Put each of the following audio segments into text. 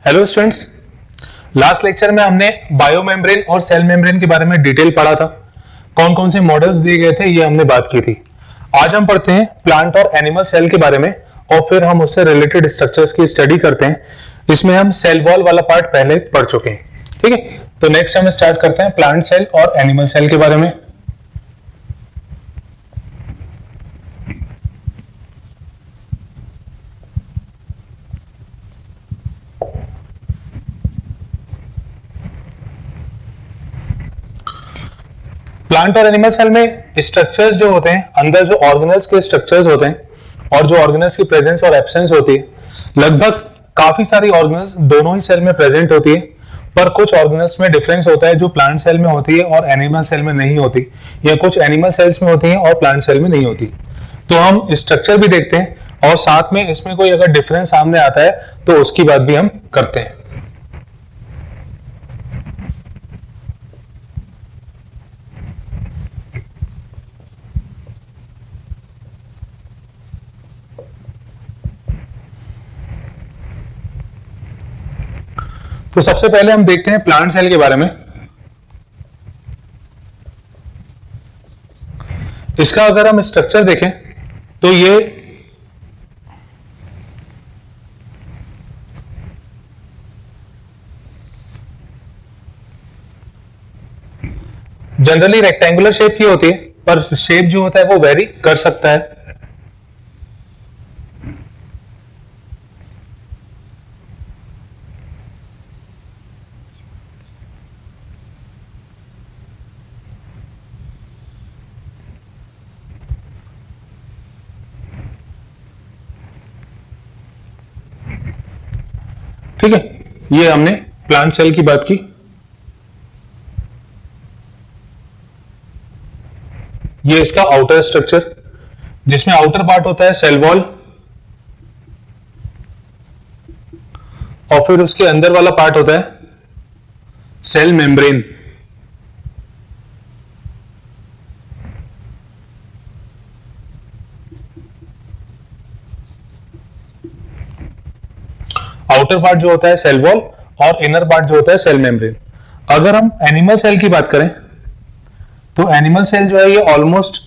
Hello students, last lecture में हमने biomembrane और सेल मेम्ब्रेन के बारे में डिटेल पढ़ा था। कौन कौन से मॉडल्स दिए गए थे ये हमने बात की थी। आज हम पढ़ते हैं प्लांट और एनिमल सेल के बारे में और फिर हम उससे रिलेटेड स्ट्रक्चर्स की स्टडी करते हैं। इसमें हम सेल वॉल वाला पार्ट पहले पढ़ चुके हैं, ठीक है। तो नेक्स्ट हम स्टार्ट करते हैं प्लांट सेल और एनिमल सेल के बारे में। प्लांट और एनिमल सेल में स्ट्रक्चर्स जो होते हैं, अंदर जो ऑर्गेनल्स के स्ट्रक्चर्स होते हैं और जो ऑर्गेनल्स की प्रेजेंस और एब्सेंस होती है, लगभग काफी सारी ऑर्गेनल्स दोनों ही सेल में प्रेजेंट होती है। पर कुछ ऑर्गेनल्स में डिफरेंस होता है जो प्लांट सेल में होती है और एनिमल सेल में नहीं होती, या कुछ एनिमल सेल्स में होती है और प्लांट सेल में नहीं होती। तो हम स्ट्रक्चर भी देखते हैं और साथ में इसमें कोई अगर डिफरेंस सामने आता है तो उसकी बात भी हम करते हैं। तो सबसे पहले हम देखते हैं प्लांट सेल के बारे में। इसका अगर हम स्ट्रक्चर देखें तो ये जनरली रेक्टेंगुलर शेप की होती है, पर शेप जो होता है वो वेरी कर सकता है। ठीक है, ये हमने प्लांट सेल की बात की। ये इसका आउटर स्ट्रक्चर, जिसमें आउटर पार्ट होता है सेल वॉल और फिर उसके अंदर वाला पार्ट होता है सेल मेम्ब्रेन। आउटर पार्ट जो होता है सेल वॉल और इनर पार्ट जो होता है सेल मेम्ब्रेन। अगर हम एनिमल सेल की बात करें तो एनिमल सेल जो है ये ऑलमोस्ट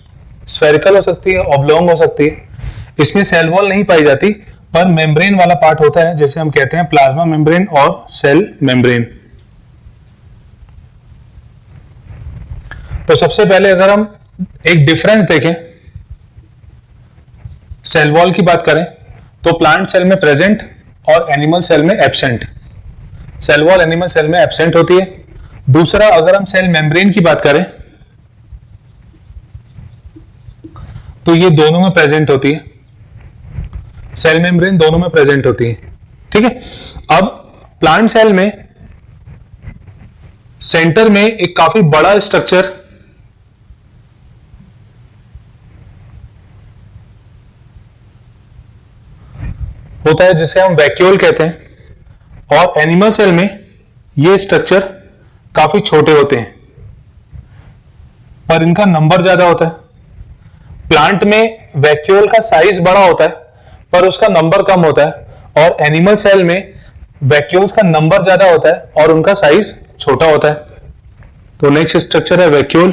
स्फेरिकल हो सकती है, ऑब्लोंग हो सकती है। इसमें सेल वॉल नहीं पाई जाती, पर मेम्ब्रेन वाला पार्ट होता है, जैसे हम कहते हैं प्लाज्मा मेम्ब्रेन और सेल मेम्ब्रेन। तो सबसे पहले अगर हम एक डिफरेंस देखें, सेल वॉल की बात करें तो प्लांट सेल में प्रेजेंट और एनिमल सेल में absent. Cell wall animal cell में एब्सेंट होती है। दूसरा, अगर हम सेल मेम्ब्रेन की बात करें तो ये दोनों में प्रेजेंट होती है। सेल मेम्ब्रेन दोनों में प्रेजेंट होती है, ठीक है। अब प्लांट सेल में सेंटर में एक काफी बड़ा स्ट्रक्चर होता है जिसे हम वैक्यूल कहते हैं, और एनिमल सेल में ये स्ट्रक्चर काफी छोटे होते हैं पर इनका नंबर ज्यादा होता है। प्लांट में वैक्यूल का साइज बड़ा होता है पर उसका नंबर कम होता है, और एनिमल सेल में वैक्यूल्स का नंबर ज्यादा होता है और उनका साइज छोटा होता है। तो नेक्स्ट स्ट्रक्चर है वैक्यूल।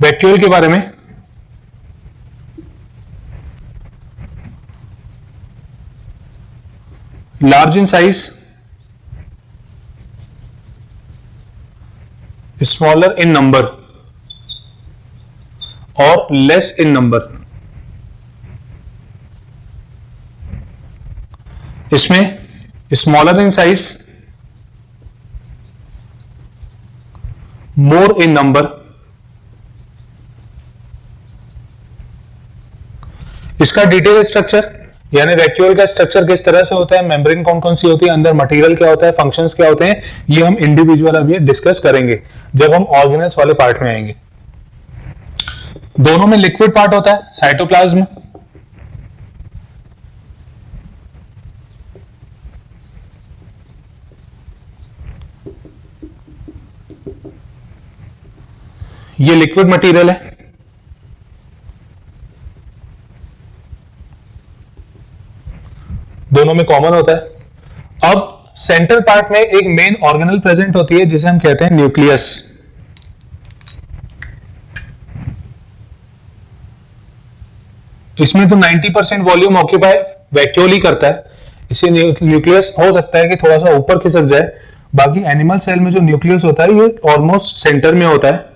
वैक्यूल के बारे में large in size, smaller in number और लेस इन नंबर। इसमें smaller in size, more in number. इसका डिटेल स्ट्रक्चर यानी वैक्यूल का स्ट्रक्चर किस तरह से होता है, मेम्ब्रेन कौन कौन सी होती है, अंदर मटेरियल क्या होता है, फंक्शंस क्या होते हैं, ये हम इंडिविजुअल अभी डिस्कस करेंगे जब हम ऑर्गेनल्स वाले पार्ट में आएंगे। दोनों में लिक्विड पार्ट होता है साइटोप्लाज्म, ये लिक्विड मटेरियल है। दोनों में कॉमन होता है। अब सेंटर पार्ट में एक मेन ऑर्गेनल प्रेजेंट होती है जिसे हम कहते हैं न्यूक्लियस। इसमें तो 90% वॉल्यूम ऑक्यूपाई वैक्यूअली करता है, इसे न्यूक्लियस हो सकता है कि थोड़ा सा ऊपर खिसक जाए। बाकी एनिमल सेल में जो न्यूक्लियस होता है ये ऑलमोस्ट सेंटर में होता है।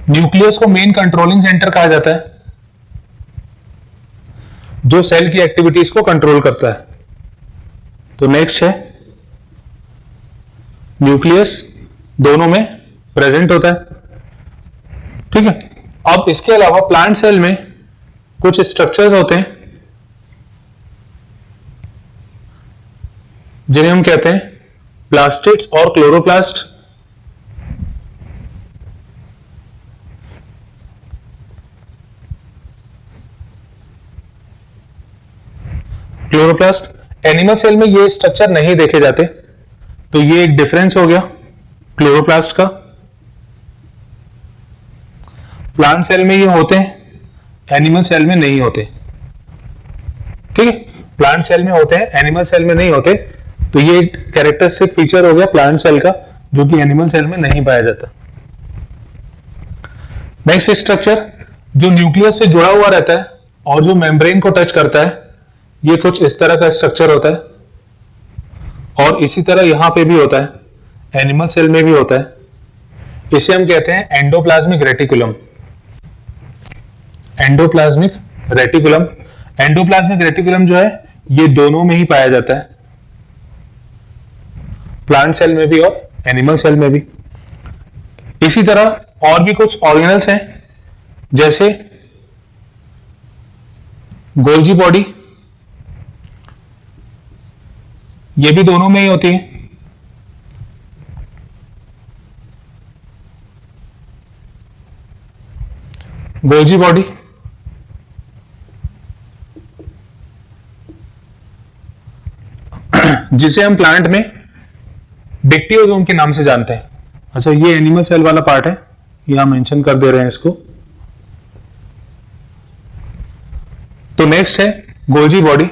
न्यूक्लियस को मेन कंट्रोलिंग सेंटर कहा जाता है, जो सेल की एक्टिविटीज को कंट्रोल करता है। तो नेक्स्ट है न्यूक्लियस, दोनों में प्रेजेंट होता है। ठीक है, अब इसके अलावा प्लांट सेल में कुछ स्ट्रक्चर्स होते हैं जिन्हें हम कहते हैं प्लास्टिड्स और क्लोरोप्लास्ट। क्लोरोप्लास्ट एनिमल सेल में ये स्ट्रक्चर नहीं देखे जाते, तो ये एक डिफरेंस हो गया क्लोरोप्लास्ट का। प्लांट सेल में ये होते हैं, एनिमल सेल में नहीं होते। ठीक है, प्लांट सेल में होते हैं, एनिमल सेल में नहीं होते, तो ये एक कैरेक्टरिस्टिक फीचर हो गया प्लांट सेल का जो कि एनिमल सेल में नहीं पाया जाता। नेक्स्ट स्ट्रक्चर जो न्यूक्लियस से जुड़ा हुआ रहता है और जो मेम्ब्रेन को टच करता है, ये कुछ इस तरह का स्ट्रक्चर होता है। और इसी तरह यहां पे भी होता है, एनिमल सेल में भी होता है। इसे हम कहते हैं endoplasmic reticulum. Endoplasmic reticulum, endoplasmic reticulum जो है ये दोनों में ही पाया जाता है, प्लांट सेल में भी और एनिमल सेल में भी। इसी तरह और भी कुछ ऑर्गेनल्स हैं जैसे गोल्जी बॉडी, ये भी दोनों में ही होती है। गोल्जी बॉडी जिसे हम प्लांट में डिक्टियोसोम के नाम से जानते हैं। अच्छा, ये एनिमल सेल वाला पार्ट है, यहां मेंशन कर दे रहे हैं इसको। तो नेक्स्ट है गोल्जी बॉडी,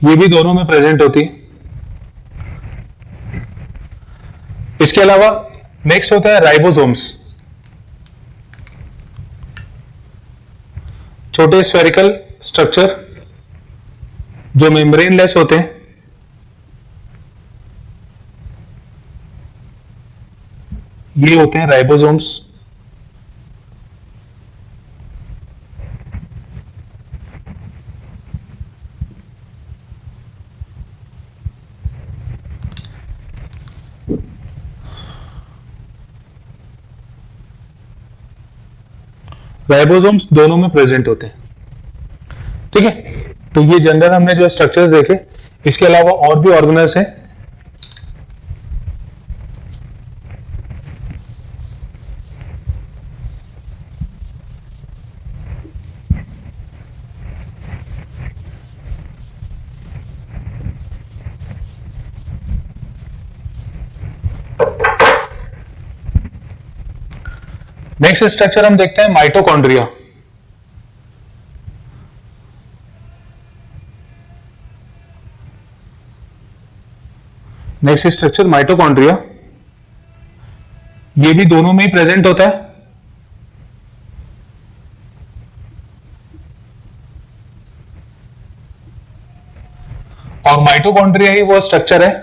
ये भी दोनों में प्रेजेंट होती है। इसके अलावा नेक्स्ट होता है राइबोसोम्स, छोटे स्फेरिकल स्ट्रक्चर जो मेम्ब्रेन लेस होते हैं। ये होते हैं राइबोसोम्स। राइबोसोम्स दोनों में प्रेजेंट होते हैं। ठीक है, तो ये जनरल हमने जो स्ट्रक्चर्स देखे, इसके अलावा और भी ऑर्गेनल्स हैं। नेक्स्ट स्ट्रक्चर हम देखते हैं माइटोकॉन्ड्रिया। नेक्स्ट स्ट्रक्चर माइटोकॉन्ड्रिया, ये भी दोनों में ही प्रेजेंट होता है। और माइटोकॉन्ड्रिया ही वो स्ट्रक्चर है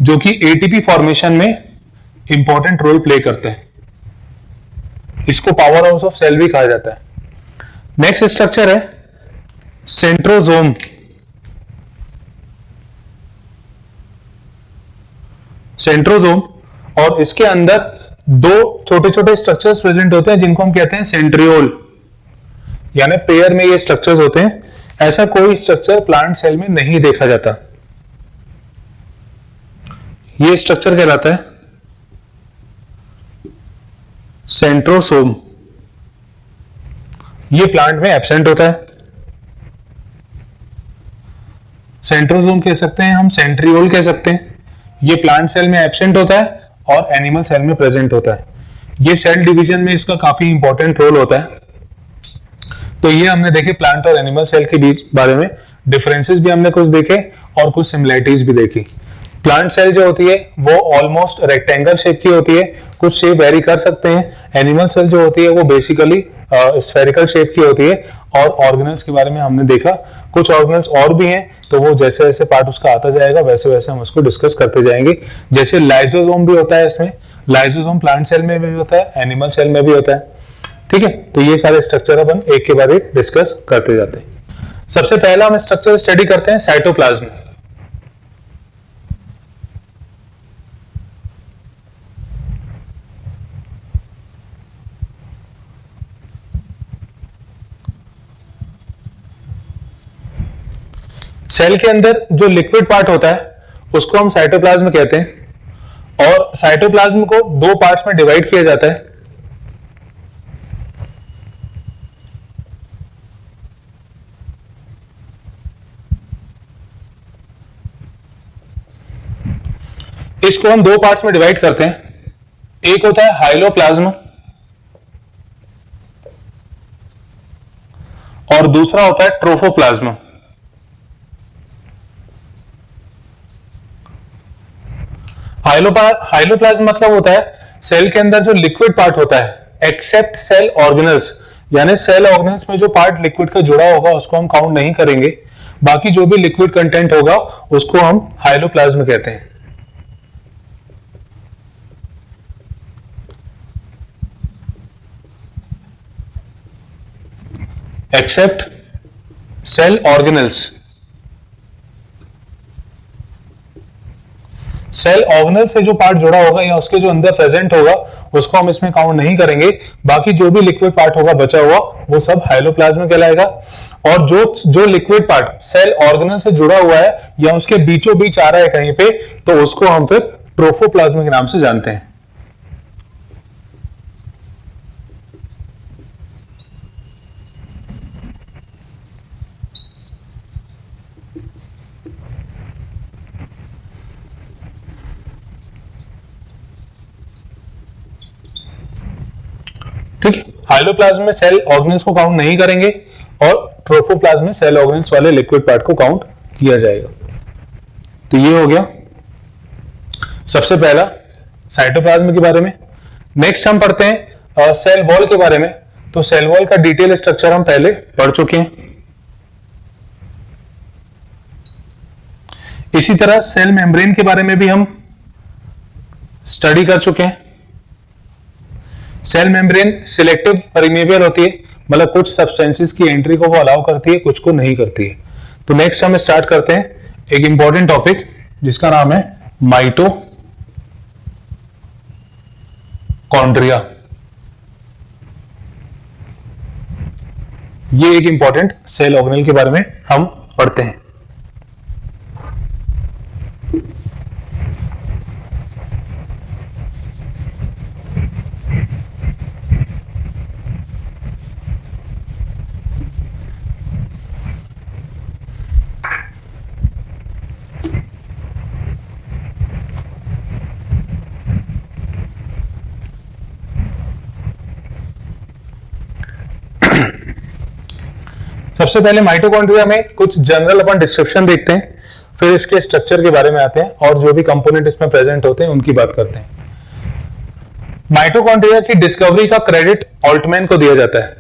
जो कि एटीपी फॉर्मेशन में इंपॉर्टेंट रोल प्ले करता है। इसको पावर हाउस ऑफ सेल भी कहा जाता है। नेक्स्ट स्ट्रक्चर है सेंट्रोसोम। सेंट्रोसोम, और इसके अंदर दो छोटे छोटे स्ट्रक्चर्स प्रेजेंट होते हैं जिनको हम कहते हैं सेंट्रियोल, यानी पेयर में ये स्ट्रक्चर्स होते हैं। ऐसा कोई स्ट्रक्चर प्लांट सेल में नहीं देखा जाता। ये स्ट्रक्चर कहलाता है सेंट्रोसोम। ये प्लांट में एब्सेंट होता है। सेंट्रोसोम कह सकते हैं हम, सेंट्रियोल कह सकते हैं। ये प्लांट सेल में एब्सेंट होता है और एनिमल सेल में प्रेजेंट होता है। ये सेल डिवीजन में इसका काफी इंपॉर्टेंट रोल होता है। तो ये हमने देखे प्लांट और एनिमल सेल के बीच बारे में, डिफरेंसेस भी हमने कुछ देखे और कुछ सिमिलरिटीज भी देखी। प्लांट सेल जो होती है वो ऑलमोस्ट रेक्टेंगल शेप की होती है, कुछ शेप वेरी कर सकते हैं। एनिमल सेल जो होती है वो बेसिकली स्फेरिकल शेप की होती है। और ऑर्गेनल्स के बारे में हमने देखा, कुछ ऑर्गेनल्स और भी हैं, तो वो जैसे जैसे पार्ट उसका आता जाएगा वैसे वैसे हम उसको डिस्कस करते जाएंगे। जैसे लाइसोसोम भी होता है इसमें, लाइसोसोम प्लांट सेल में भी होता है, एनिमल सेल में भी होता है। ठीक है, तो ये सारे स्ट्रक्चर अपन एक के बाद एक डिस्कस करते जाते हैं। सबसे पहला हम स्ट्रक्चर स्टडी करते हैं साइटोप्लाज्म। सेल के अंदर जो लिक्विड पार्ट होता है उसको हम साइटोप्लाज्म कहते हैं। और साइटोप्लाज्म को दो पार्ट्स में डिवाइड किया जाता है। इसको हम दो पार्ट्स में डिवाइड करते हैं। एक होता है हाइलोप्लाज्म और दूसरा होता है ट्रोफोप्लाज्म। हाइलोप्लाज्म मतलब होता है सेल के अंदर जो लिक्विड पार्ट होता है एक्सेप्ट सेल ऑर्गेनल्स, यानी सेल ऑर्गेनल्स में जो पार्ट लिक्विड का जुड़ा होगा उसको हम काउंट नहीं करेंगे, बाकी जो भी लिक्विड कंटेंट होगा उसको हम हाइलोप्लाज्म कहते हैं। Except cell organelles, cell organelle से जो पार्ट जुड़ा होगा या उसके जो अंदर प्रेजेंट होगा उसको हम इसमें काउंट नहीं करेंगे, बाकी जो भी लिक्विड पार्ट होगा बचा हुआ वो सब हाइलोप्लाज्म कहलाएगा। और जो लिक्विड पार्ट सेल ऑर्गेनल से जुड़ा हुआ है या उसके बीचों बीच आ रहा है कहीं पे, तो उसको हम फिर ट्रोफोप्लाज्म के नाम से जानते हैं। ठीक है, हाइलोप्लाज्म में सेल ऑर्गेनल्स को काउंट नहीं करेंगे और ट्रोफोप्लाज्म में सेल ऑर्गेनल्स वाले लिक्विड पार्ट को काउंट किया जाएगा। तो ये हो गया सबसे पहला साइटोप्लाज्म के बारे में। नेक्स्ट हम पढ़ते हैं सेल वॉल के बारे में। तो सेल वॉल का डिटेल स्ट्रक्चर हम पहले पढ़ चुके हैं। इसी तरह सेल मेम्ब्रेन के बारे में भी हम स्टडी कर चुके हैं। सेल मेम्ब्रेन सिलेक्टिव परमेबल होती है, मतलब कुछ सब्सटेंसेस की एंट्री को वो अलाउ करती है, कुछ को नहीं करती है। तो नेक्स्ट हम स्टार्ट करते हैं एक इंपॉर्टेंट टॉपिक जिसका नाम है माइटोकॉन्ड्रिया। ये एक इंपॉर्टेंट सेल ऑर्गेनल के बारे में हम पढ़ते हैं। सबसे पहले माइटोकॉन्ड्रिया में कुछ जनरल अपन डिस्क्रिप्शन देखते हैं, फिर इसके स्ट्रक्चर के बारे में आते हैं और जो भी कंपोनेंट इसमें प्रेजेंट होते हैं उनकी बात करते हैं। माइटोकॉन्ड्रिया की डिस्कवरी का क्रेडिट ऑल्टमैन को दिया जाता है।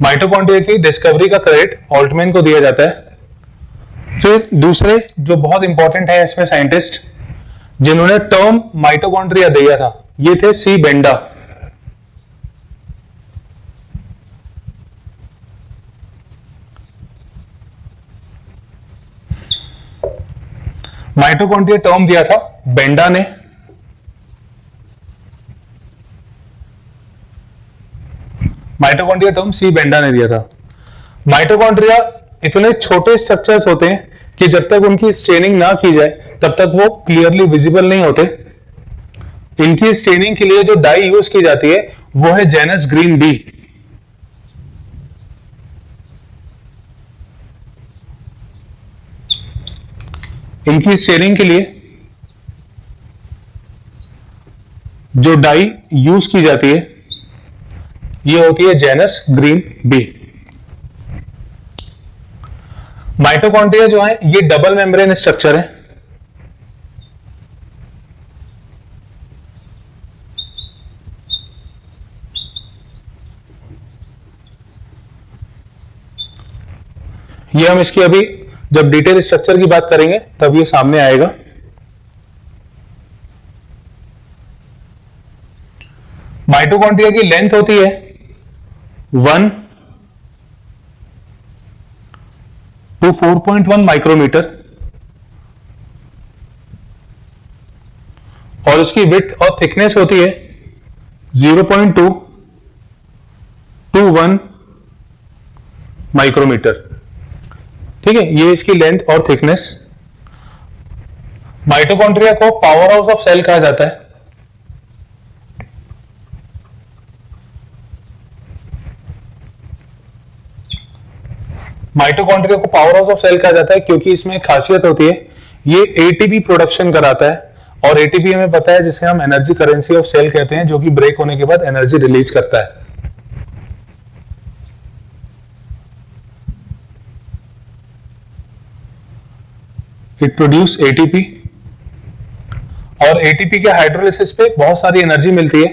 माइटोकॉन्ड्रिया की डिस्कवरी का क्रेडिट ऑल्टमैन को दिया जाता है। फिर दूसरे जो बहुत इंपॉर्टेंट है इसमें साइंटिस्ट जिन्होंने टर्म माइटोकॉन्ड्रिया दिया था, ये थे सी बेंडा। माइटोकॉन्ड्रिया टर्म दिया था बेंडा ने। माइटोकॉन्ड्रिया टर्म सी बेंडा ने दिया था। माइटोकॉन्ड्रिया इतने छोटे स्ट्रक्चर्स होते हैं कि जब तक उनकी स्टेनिंग ना की जाए तब तक वो क्लियरली विजिबल नहीं होते। इनकी स्टेनिंग के लिए जो डाई यूज की जाती है वो है जेनस ग्रीन डी। इनकी स्टेनिंग के लिए जो डाई यूज की जाती है ये होती है जेनस ग्रीन बी। माइटोकॉन्ड्रिया जो है ये डबल मेम्ब्रेन स्ट्रक्चर है। ये हम इसकी अभी जब डिटेल स्ट्रक्चर की बात करेंगे तब ये सामने आएगा। माइटोकॉन्ड्रिया की लेंथ होती है 1 to 4.1 माइक्रोमीटर और उसकी विड्थ और थिकनेस होती है 0.2 to 1 माइक्रोमीटर। ठीक है, ये इसकी लेंथ और थिकनेस। माइटोकॉन्ड्रिया को पावर हाउस ऑफ सेल कहा जाता है। माइटोकॉन्ड्रिया को पावर हाउस ऑफ सेल कहा जाता है क्योंकि इसमें एक खासियत होती है, ये एटीपी प्रोडक्शन कराता है और एटीपी हमें पता है जिसे हम एनर्जी करेंसी ऑफ सेल कहते हैं, जो कि ब्रेक होने के बाद एनर्जी रिलीज करता है। इट प्रोड्यूस एटीपी और एटीपी के हाइड्रोलिसिस पे बहुत सारी एनर्जी मिलती है,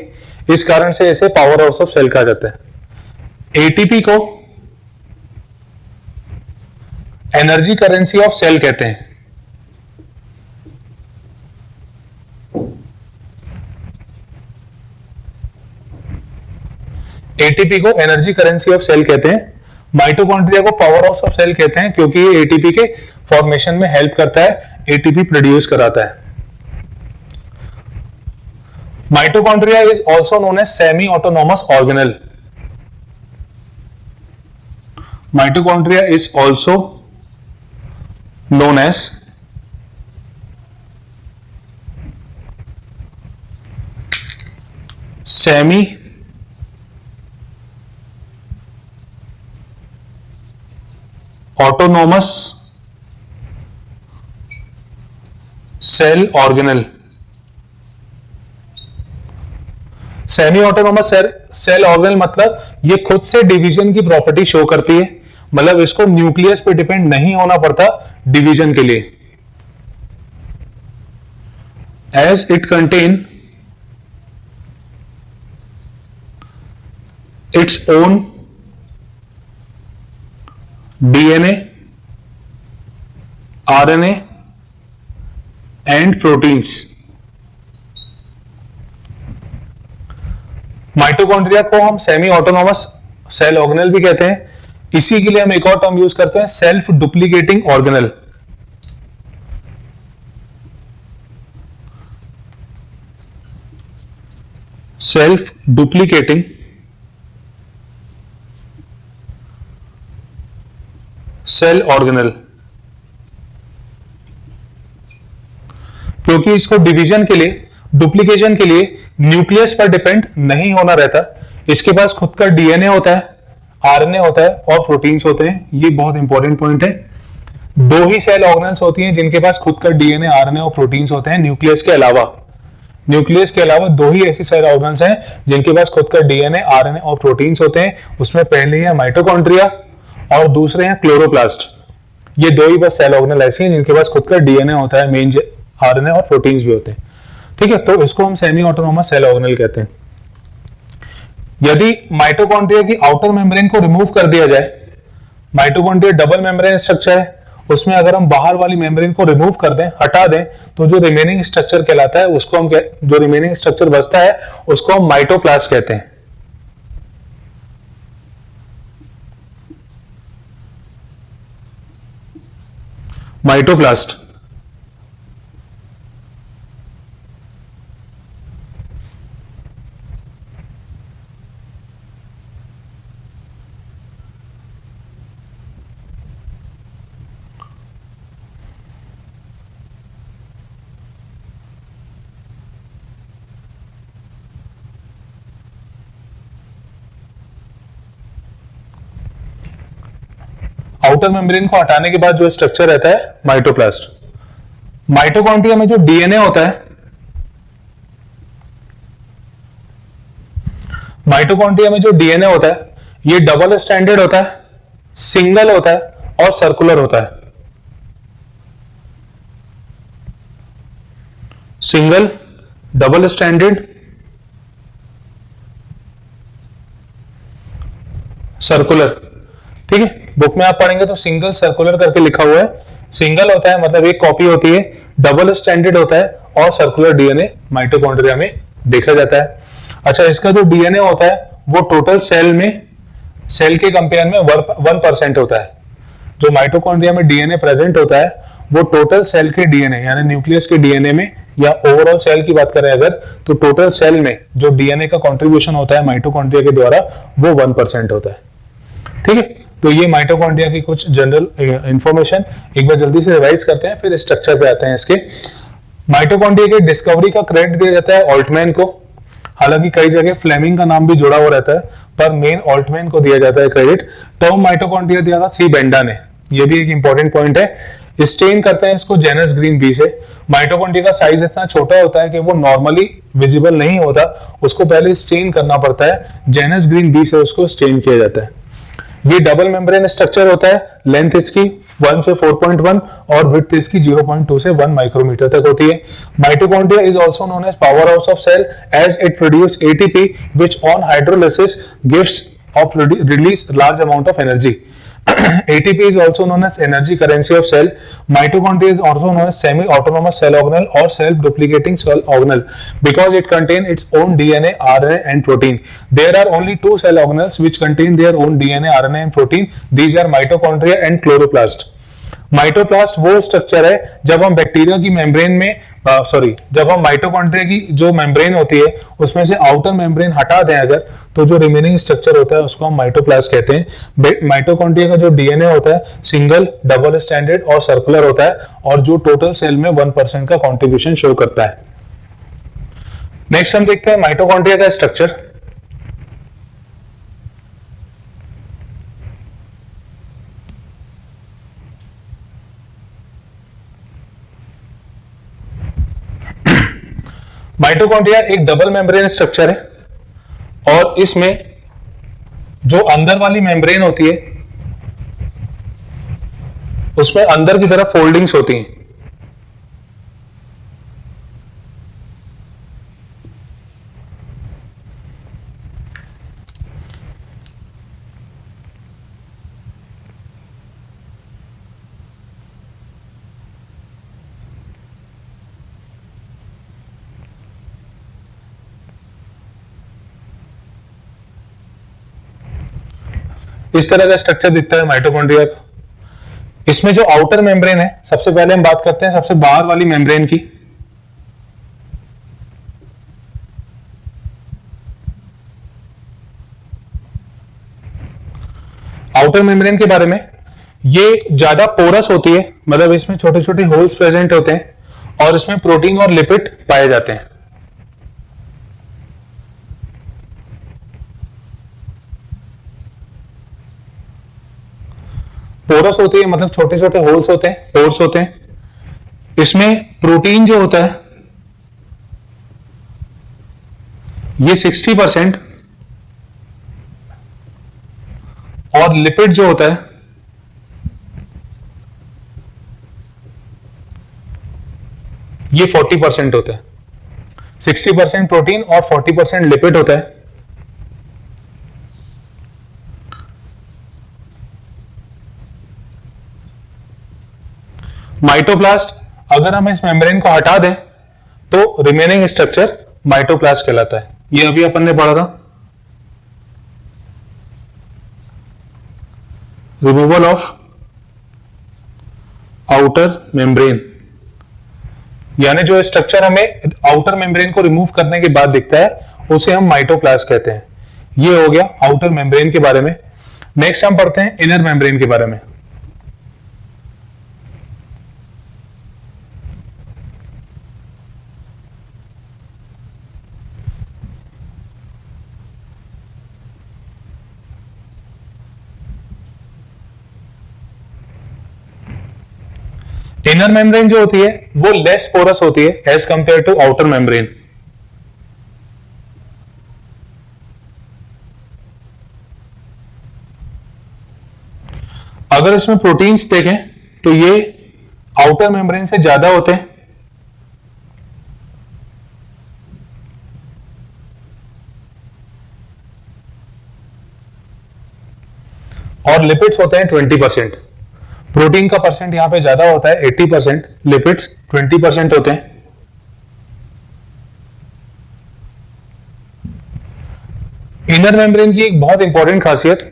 इस कारण से इसे पावर हाउस ऑफ सेल कहा जाता है। एटीपी को एनर्जी करेंसी ऑफ सेल कहते हैं। एटीपी को एनर्जी करेंसी ऑफ सेल कहते हैं। माइटोकॉन्ड्रिया को पावर हाउस ऑफ सेल कहते हैं क्योंकि ये एटीपी के फॉर्मेशन में हेल्प करता है, एटीपी प्रोड्यूस कराता है। Mitochondria is also known as semi autonomous organelle. Mitochondria is also known as semi autonomous cell organelle। Semi autonomous cell organelle मतलब ये खुद से डिवीजन की प्रॉपर्टी शो करती है, मतलब इसको न्यूक्लियस पे डिपेंड नहीं होना पड़ता डिवीजन के लिए। As it contain its own DNA, RNA and proteins. Mitochondria को हम सेमी ऑटोनोमस सेल ऑर्गेनल भी कहते हैं। इसी के लिए हम एक और टर्म यूज करते हैं, self duplicating organelle. Self duplicating cell organelle, क्योंकि इसको डिवीजन के लिए, डुप्लीकेशन के लिए न्यूक्लियस पर डिपेंड नहीं होना रहता। इसके पास खुद का डीएनए होता है, आरएनए होता है और प्रोटीन्स होते हैं। ये बहुत इंपॉर्टेंट पॉइंट है। दो ही सेल ऑर्गेनल्स होती हैं जिनके पास खुद का डीएनए, आरएनए और प्रोटीन्स होते हैं, न्यूक्लियस के अलावा। न्यूक्लियस के अलावा दो ही ऐसी सेल ऑर्गेनल्स हैं जिनके पास खुद का डीएनए, आरएनए और प्रोटीन्स होते हैं। उसमें पहले है माइटोकॉन्ड्रिया और दूसरे हैं क्लोरोप्लास्ट। ये दो ही बस सेल ऑर्गेनल ऐसी हैं जिनके पास खुद का डीएनए होता है, मेन आरएनए और प्रोटीन्स भी होते हैं। ठीक है, तो इसको हम सेमी ऑटोनोमस सेल ऑर्गेनल कहते हैं। यदि माइटोकॉन्ड्रिया की आउटर मेम्ब्रेन को रिमूव कर दिया जाए, माइटोकॉन्ड्रिया डबल मेम्ब्रेन स्ट्रक्चर है, उसमें अगर हम बाहर वाली मेम्ब्रेन को रिमूव कर दें, हटा दें, तो जो रिमेनिंग स्ट्रक्चर कहलाता है उसको हम जो रिमेनिंग स्ट्रक्चर बचता है उसको हम माइटोप्लास्ट कहते हैं। माइटोप्लास्ट। आउटर मेम्ब्रेन को हटाने के बाद जो स्ट्रक्चर रहता है माइटोप्लास्ट। माइटोकॉन्ड्रिया में जो डीएनए होता है, माइटोकॉन्ड्रिया में जो डीएनए होता है ये डबल स्टैंडर्ड होता है, सिंगल होता है और सर्कुलर होता है। Single, double standard, circular. ठीक है, बुक में आप पढ़ेंगे तो सिंगल सर्कुलर करके लिखा हुआ है। सिंगल होता है मतलब एक कॉपी होती है, डबल स्टैंडर्ड होता है और सर्कुलर डीएनए माइटोकॉन्ड्रिया में देखा जाता है। अच्छा, इसका जो डीएनए होता है वो टोटल सेल में, सेल के कंपेयर में 1% होता है। जो माइटोकॉन्ड्रिया में डीएनए प्रेजेंट होता है वो टोटल सेल के डीएनए यानी न्यूक्लियस के डीएनए में या ओवरऑल सेल की बात करें अगर, तो टोटल सेल में जो डीएनए का कंट्रीब्यूशन होता है माइटोकॉन्ड्रिया के द्वारा वो 1% होता है। ठीक है, तो ये माइटोकॉन्ड्रिया की कुछ जनरल इंफॉर्मेशन एक बार जल्दी से रिवाइज करते हैं, फिर स्ट्रक्चर पे आते हैं इसके। माइटोकॉन्ड्रिया की डिस्कवरी का क्रेडिट दिया जाता है ऑल्टमैन को, हालांकि कई जगह फ्लेमिंग का नाम भी जुड़ा हुआ रहता है, पर मेन ऑल्टमैन को दिया जाता है क्रेडिट। टर्म माइटोकॉन्ड्रिया दिया था सी बेंडा ने, ये भी एक इंपॉर्टेंट पॉइंट है। स्टेन करते हैं इसको जेनस ग्रीन बी से। माइटोकॉन्ड्रिया का साइज इतना छोटा होता है कि वो नॉर्मली विजिबल नहीं होता, उसको पहले स्टेन करना पड़ता है, जेनस ग्रीन बी से उसको स्टेन किया जाता है। ये डबल मेम्ब्रेन स्ट्रक्चर होता है, लेंथ इसकी 1 से 4.1 और विड्थ इसकी 0.2 से 1 माइक्रोमीटर तक होती है। Mitochondria is also known as powerhouse of cell as it produce ATP which on hydrolysis gives और release large amount of energy. ATP is also known as energy currency of cell. Mitochondria is also known as semi-autonomous cell organelle or self-duplicating cell organelle because it contains its own DNA, RNA and protein. There are only two cell organelles which contain their own DNA, RNA and protein. These are mitochondria and chloroplast. माइटोप्लास्ट वो structure है जब हम bacteria की membrane में जब हम mitochondria की जो मेम्ब्रेन होती है उसमें से आउटर मेम्ब्रेन हटा दें अगर, तो जो रिमेनिंग स्ट्रक्चर होता है उसको हम माइटोप्लास्ट कहते हैं। माइटोकॉन्ड्रिया का जो डीएनए होता है सिंगल, डबल स्टैंडर्ड और सर्कुलर होता है और जो टोटल सेल में 1% का कॉन्ट्रीब्यूशन शो करता है। नेक्स्ट हम देखते हैं माइटोकॉन्ड्रिया का स्ट्रक्चर। माइटोकॉन्ड्रिया एक डबल मेम्ब्रेन स्ट्रक्चर है और इसमें जो अंदर वाली मेम्ब्रेन होती है उसमें अंदर की तरफ फोल्डिंग्स होती हैं। इस तरह का स्ट्रक्चर दिखता है माइटोकॉन्ड्रिया का। इसमें जो आउटर मेम्ब्रेन है, सबसे पहले हम बात करते हैं सबसे बाहर वाली मेम्ब्रेन की। आउटर मेम्ब्रेन के बारे में, ये ज्यादा पोरस होती है, मतलब इसमें छोटे छोटे होल्स प्रेजेंट होते हैं और इसमें प्रोटीन और लिपिड पाए जाते हैं। पोरस होती है मतलब छोटे छोटे होल्स होते हैं, पोर्स होते हैं। इसमें प्रोटीन जो होता है ये 60% और लिपिड जो होता है ये 40% होता है। 60% प्रोटीन और 40% लिपिड होता है। माइटोप्लास्ट, अगर हम इस मेम्ब्रेन को हटा दें तो रिमेनिंग स्ट्रक्चर माइटोप्लास्ट कहलाता है। ये अभी अपन ने पढ़ा था, रिमूवल ऑफ आउटर मेम्ब्रेन, यानी जो स्ट्रक्चर हमें आउटर मेम्ब्रेन को रिमूव करने के बाद दिखता है उसे हम माइटोप्लास्ट कहते हैं। ये हो गया आउटर मेम्ब्रेन के बारे में। नेक्स्ट हम पढ़ते हैं इनर मेम्ब्रेन के बारे में। इनर मेम्ब्रेन जो होती है वो लेस पोरस होती है as compare to outer membrane. अगर इसमें प्रोटीन्स देखें तो ये आउटर मेम्ब्रेन से ज्यादा होते हैं, और लिपिड्स होते हैं 20%। प्रोटीन का परसेंट यहां पे ज्यादा होता है 80%, लिपिड्स 20% होते हैं। इनर मेम्ब्रेन की एक बहुत इंपॉर्टेंट खासियत,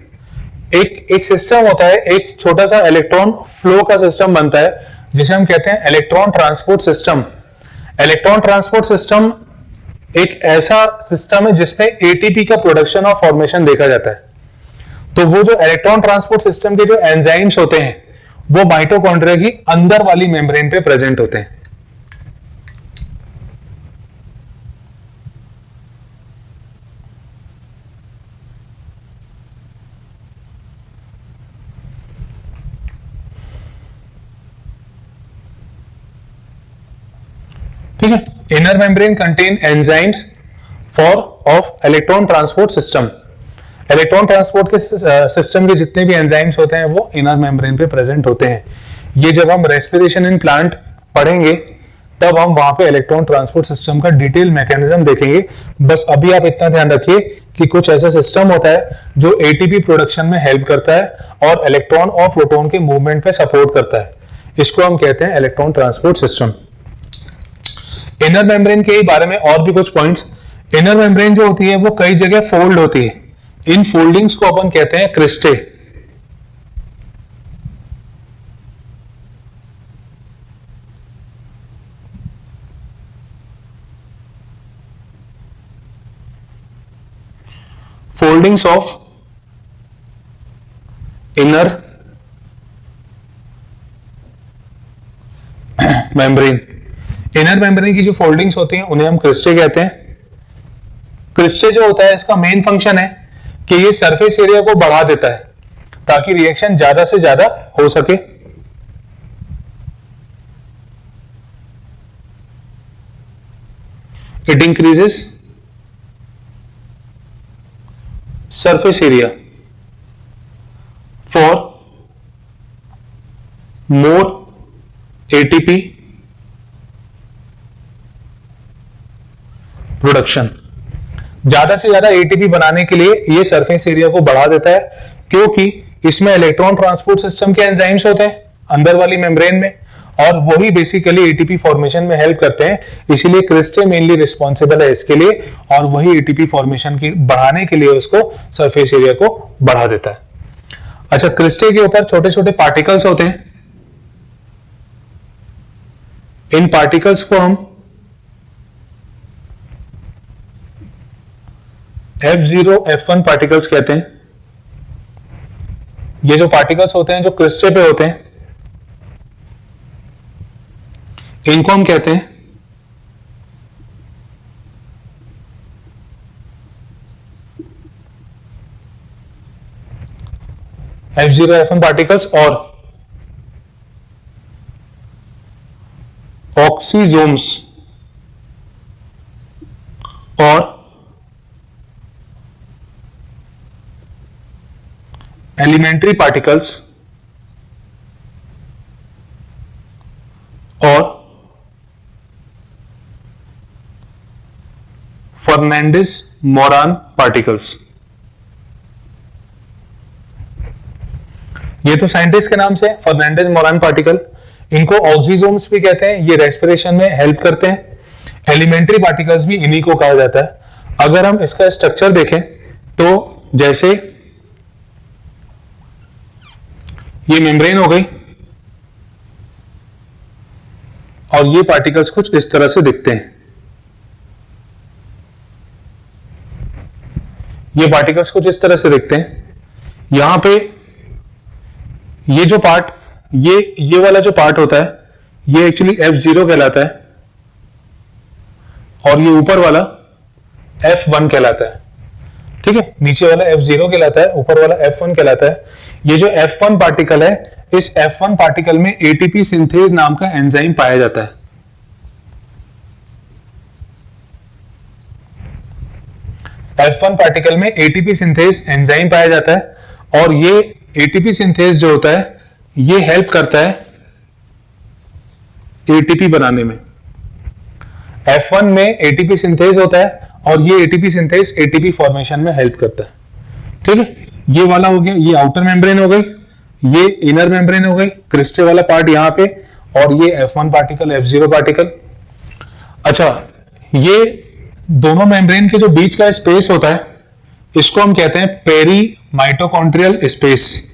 एक सिस्टम होता है, एक छोटा सा इलेक्ट्रॉन फ्लो का सिस्टम बनता है जिसे हम कहते हैं electron transport system. Electron transport system एक ऐसा सिस्टम है जिसमें एटीपी का प्रोडक्शन और फॉर्मेशन देखा जाता है। तो वो जो इलेक्ट्रॉन ट्रांसपोर्ट सिस्टम के जो एंजाइम्स होते हैं वो माइटोकॉन्ड्रिया की अंदर वाली मेम्ब्रेन पे प्रेजेंट होते हैं। ठीक है, inner membrane contain enzymes for of electron transport system. Electron transport के सिस्टम के जितने भी एंजाइम्स होते हैं वो इनर मेम्ब्रेन पे प्रेजेंट होते हैं। ये जब हम रेस्पिरेशन इन प्लांट पढ़ेंगे तब हम वहां पे इलेक्ट्रॉन ट्रांसपोर्ट सिस्टम का डिटेल मैकेनिज्म देखेंगे। बस अभी आप इतना ध्यान रखिए कि कुछ ऐसा सिस्टम होता है जो एटीपी प्रोडक्शन में हेल्प करता है और इलेक्ट्रॉन और प्रोटॉन के मूवमेंट पे सपोर्ट करता है। इसको हम कहते हैं electron transport system. Inner membrane के बारे में और भी कुछ पॉइंट्स। इनर मेम्ब्रेन जो होती है वो कई जगह फोल्ड होती है। इन फोल्डिंग्स को अपन कहते हैं cristae. Foldings of inner membrane. Inner membrane की जो फोल्डिंग्स होती हैं उन्हें हम क्रिस्टे कहते हैं। क्रिस्टे जो होता है इसका मेन फंक्शन है कि ये सरफेस एरिया को बढ़ा देता है ताकि रिएक्शन ज्यादा से ज्यादा हो सके। It increases surface area for more ATP production. ज्यादा से ज्यादा एटीपी बनाने के लिए ये सरफेस एरिया को बढ़ा देता है क्योंकि इसमें इलेक्ट्रॉन ट्रांसपोर्ट सिस्टम के एंजाइम्स होते हैं अंदर वाली मेम्ब्रेन में और वही बेसिकली एटीपी फॉर्मेशन में हेल्प करते हैं। इसीलिए क्रिस्टे मेनली रिस्पॉन्सिबल है इसके लिए और वही एटीपी फॉर्मेशन की बढ़ाने के लिए उसको सरफेस एरिया को बढ़ा देता है। अच्छा, क्रिस्टे के ऊपर छोटे छोटे पार्टिकल्स होते हैं। इन पार्टिकल्स को हम F0 F1 पार्टिकल्स कहते हैं। ये जो पार्टिकल्स होते हैं जो क्रिस्टे पे होते हैं इनको हम कहते हैं F0 F1 पार्टिकल्स और ऑक्सीजोम्स और एलिमेंट्री पार्टिकल्स और फर्नांडिस मोरान पार्टिकल्स। ये तो साइंटिस्ट के नाम से फर्नांडिस मोरान पार्टिकल। इनको ऑक्सीजोम्स भी कहते हैं, ये रेस्पिरेशन में हेल्प करते हैं। एलिमेंट्री पार्टिकल्स भी इन्हीं को कहा जाता है। अगर हम इसका स्ट्रक्चर देखें तो जैसे ये मेम्ब्रेन हो गई और ये पार्टिकल्स कुछ इस तरह से दिखते हैं। ये पार्टिकल्स कुछ इस तरह से दिखते हैं। यहां पे ये जो पार्ट, ये वाला जो पार्ट होता है ये एक्चुअली F0 कहलाता है और ये ऊपर वाला F1 कहलाता है। ठीक है, नीचे वाला F0 कहलाता है, ऊपर वाला F1 कहलाता है। ये जो F1 पार्टिकल है इस F1 पार्टिकल में एटीपी सिंथेज नाम का एंजाइम पाया जाता है। F1 पार्टिकल में एटीपी सिंथेज एंजाइम पाया जाता है और ये एटीपी सिंथेज जो होता है ये हेल्प करता है एटीपी बनाने में। F1 में एटीपी सिंथेज होता है और ये एटीपी सिंथेज एटीपी फॉर्मेशन में हेल्प करता है। ठीक है, ये वाला हो गया, ये आउटर मेम्ब्रेन हो गई, ये इनर मेम्ब्रेन हो गई, क्रिस्टल वाला पार्ट यहां पे, और ये F1 पार्टिकल, F0 पार्टिकल। अच्छा, ये दोनों मेम्ब्रेन के जो बीच का स्पेस होता है इसको हम कहते हैं perimitochondrial space.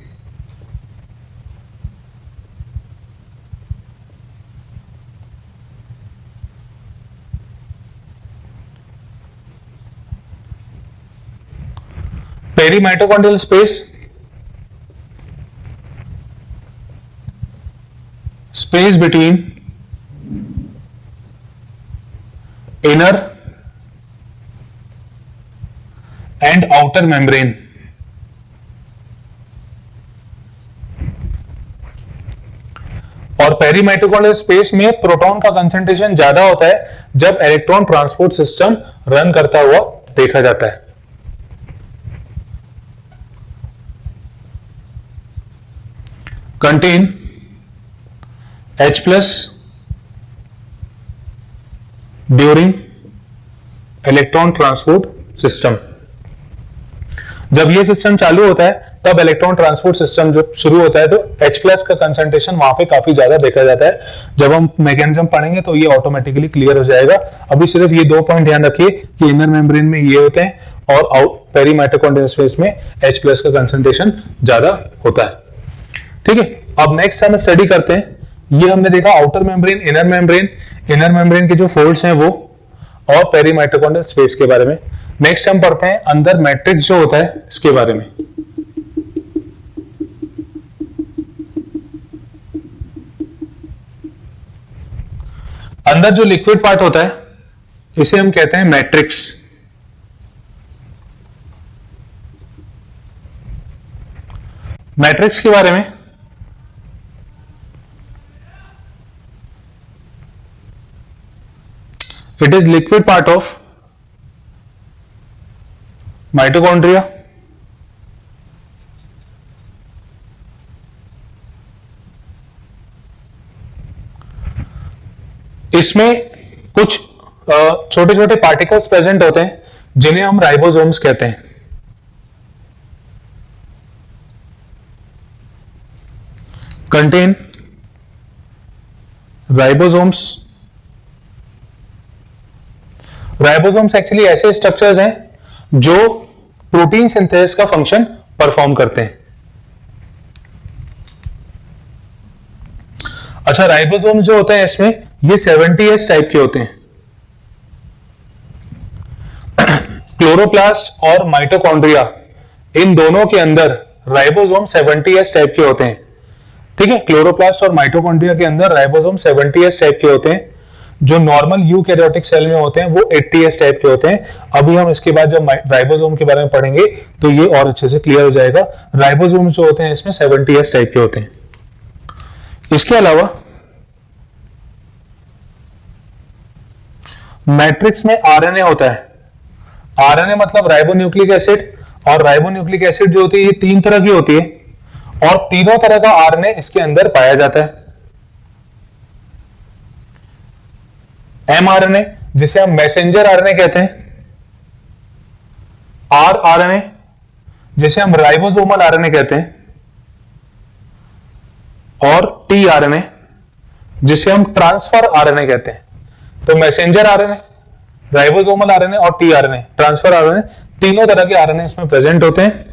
Perimitochondrial space between inner and outer membrane. और पेरी माइटोकॉन्ड्रियल स्पेस में प्रोटॉन का कंसंट्रेशन ज्यादा होता है जब इलेक्ट्रॉन ट्रांसपोर्ट सिस्टम रन करता हुआ देखा जाता है। contain H plus during electron transport system. जब ये सिस्टम चालू होता है तब इलेक्ट्रॉन ट्रांसपोर्ट सिस्टम जब शुरू होता है तो H प्लस का कंसंट्रेशन वहां पे काफी ज्यादा देखा जाता है। जब हम मैकेनिज्म पढ़ेंगे तो ये ऑटोमेटिकली क्लियर हो जाएगा। अभी सिर्फ ये 2 पॉइंट ध्यान रखिए कि इनर मेम्ब्रेन में ये होते हैं और आउट पेरी माइटोकॉन्ड्रियल स्पेस में H प्लस का कंसंट्रेशन ज्यादा होता है। ठीक है, अब नेक्स्ट हम स्टडी करते हैं। ये हमने देखा आउटर मेम्ब्रेन, इनर मेम्ब्रेन के जो फोल्ड्स हैं वो, और पेरी माइटोकॉन्ड्रियल स्पेस के बारे में। नेक्स्ट हम पढ़ते हैं अंदर मैट्रिक्स जो होता है इसके बारे में। अंदर जो लिक्विड पार्ट होता है इसे हम कहते हैं मैट्रिक्स। मैट्रिक्स के बारे में it is liquid part of mitochondria इसमें कुछ छोटे छोटे पार्टिकल्स प्रेजेंट होते हैं जिन्हें हम राइबोसोम्स कहते हैं। Contain ribosomes. राइबोसोम्स एक्चुअली ऐसे स्ट्रक्चर्स हैं जो प्रोटीन सिंथेसिस का फंक्शन परफॉर्म करते हैं। अच्छा, राइबोसोम्स जो होते हैं इसमें ये 70S टाइप के होते हैं। क्लोरोप्लास्ट और माइटोकॉन्ड्रिया इन दोनों के अंदर राइबोसोम 70S टाइप के होते हैं। ठीक है, क्लोरोप्लास्ट और माइटोकॉन्ड्रिया के अंदर राइबोसोम 70S टाइप के होते हैं। जो नॉर्मल यूकैरियोटिक सेल में होते हैं वो 80S टाइप के होते हैं। अभी हम इसके बाद जब राइबोसोम के बारे में पढ़ेंगे तो ये और अच्छे से क्लियर हो जाएगा। राइबोसोम जो होते हैं इसमें 70S टाइप के होते हैं। इसके अलावा मैट्रिक्स में आरएनए होता है। आरएनए मतलब राइबोन्यूक्लिक एसिड, और राइबोन्यूक्लिक एसिड जो होती है ये 3 तरह की होती है और तीनों तरह का आरएनए इसके अंदर पाया जाता है। एमआरएनए जिसे हम मैसेंजर आरएनए कहते हैं, आरआरएनए जिसे हम राइबोसोमल आरएनए कहते हैं, और टीआरएनए जिसे हम ट्रांसफर आरएनए कहते हैं। तो मैसेंजर आरएनए, राइबोसोमल आरएनए और टीआरएनए, ट्रांसफर आरएनए, तीनों तरह के आरएनए इसमें प्रेजेंट होते हैं।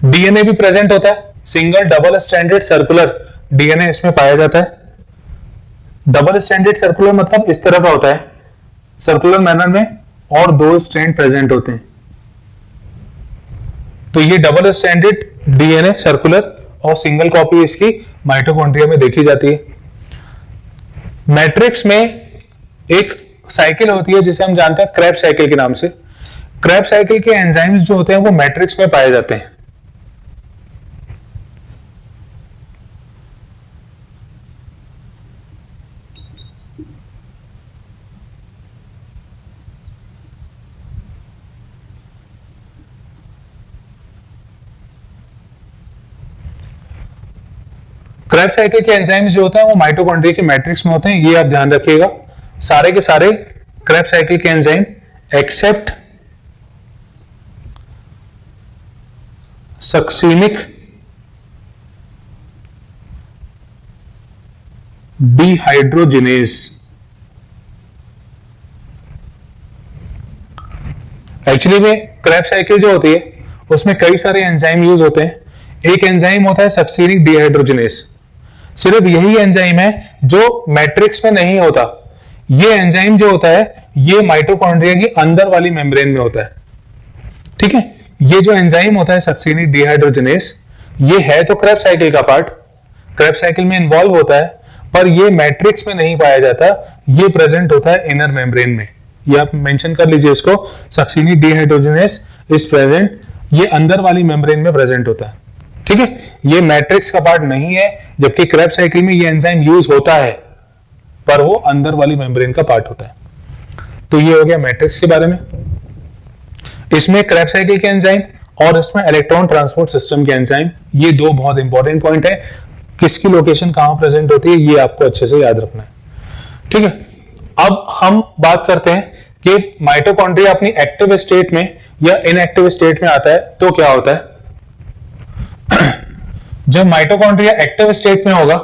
डीएनए भी प्रेजेंट होता है। Single double stranded circular DNA इसमें पाया जाता है। डबल स्ट्रैंडेड सर्कुलर मतलब इस तरह का होता है, सर्कुलर मैनर में, और 2 स्ट्रैंड प्रेजेंट होते हैं। तो ये डबल स्ट्रैंडेड डीएनए सर्कुलर और सिंगल कॉपी इसकी माइटोकॉन्ड्रिया में देखी जाती है। मैट्रिक्स में एक साइकिल होती है जिसे हम जानते हैं क्रेब्स साइकिल के नाम से। क्रेब्स साइकिल के एंजाइम्स जो होते हैं वो मैट्रिक्स में पाए जाते हैं। क्रेब्स साइकिल के एंजाइम्स जो होते हैं वो माइटोकॉन्ड्रिया के मैट्रिक्स में होते हैं, ये आप ध्यान रखिएगा। सारे के सारे क्रेब्स साइकिल के enzyme except succinic dehydrogenase. Actually में क्रेब्स साइकिल जो होती है उसमें कई सारे एंजाइम यूज होते हैं। एक एंजाइम होता है सक्सीनिक डिहाइड्रोजिनेज, सिर्फ यही एंजाइम है जो मैट्रिक्स में नहीं होता। ये एंजाइम जो होता है ये माइटोकॉन्ड्रिया की अंदर वाली मेम्ब्रेन में होता है। ठीक है, ये जो एंजाइम होता है सक्सीनिक डिहाइड्रोजिनेज, ये है तो क्रेब्स साइकिल का पार्ट, क्रेब्स साइकिल में इन्वॉल्व होता है, पर ये मैट्रिक्स में नहीं पाया जाता, ये प्रेजेंट होता है इनर मेम्ब्रेन में। ये आप मेंशन कर लीजिए इसको, सक्सीनिक डिहाइड्रोजिनेज इज प्रेजेंट, ये अंदर वाली मेम्ब्रेन में प्रेजेंट होता है। ठीक है, ये मैट्रिक्स का पार्ट नहीं है, जबकि क्रेब्स साइकिल में ये एंजाइम यूज होता है पर वो अंदर वाली मेम्ब्रेन का पार्ट होता है। तो ये हो गया मैट्रिक्स के बारे में। इसमें क्रेब्स साइकिल के एंजाइम और इसमें इलेक्ट्रॉन ट्रांसपोर्ट सिस्टम के एंजाइम, ये दो बहुत इंपॉर्टेंट पॉइंट है। किसकी लोकेशन कहां प्रेजेंट होती है ये आपको अच्छे से याद रखना है। ठीक है, अब हम बात करते हैं कि माइटोकॉन्ड्रिया अपनी एक्टिव स्टेट में या इनएक्टिव स्टेट में आता है तो क्या होता है। जब माइटोकॉन्ड्रिया एक्टिव स्टेट में होगा,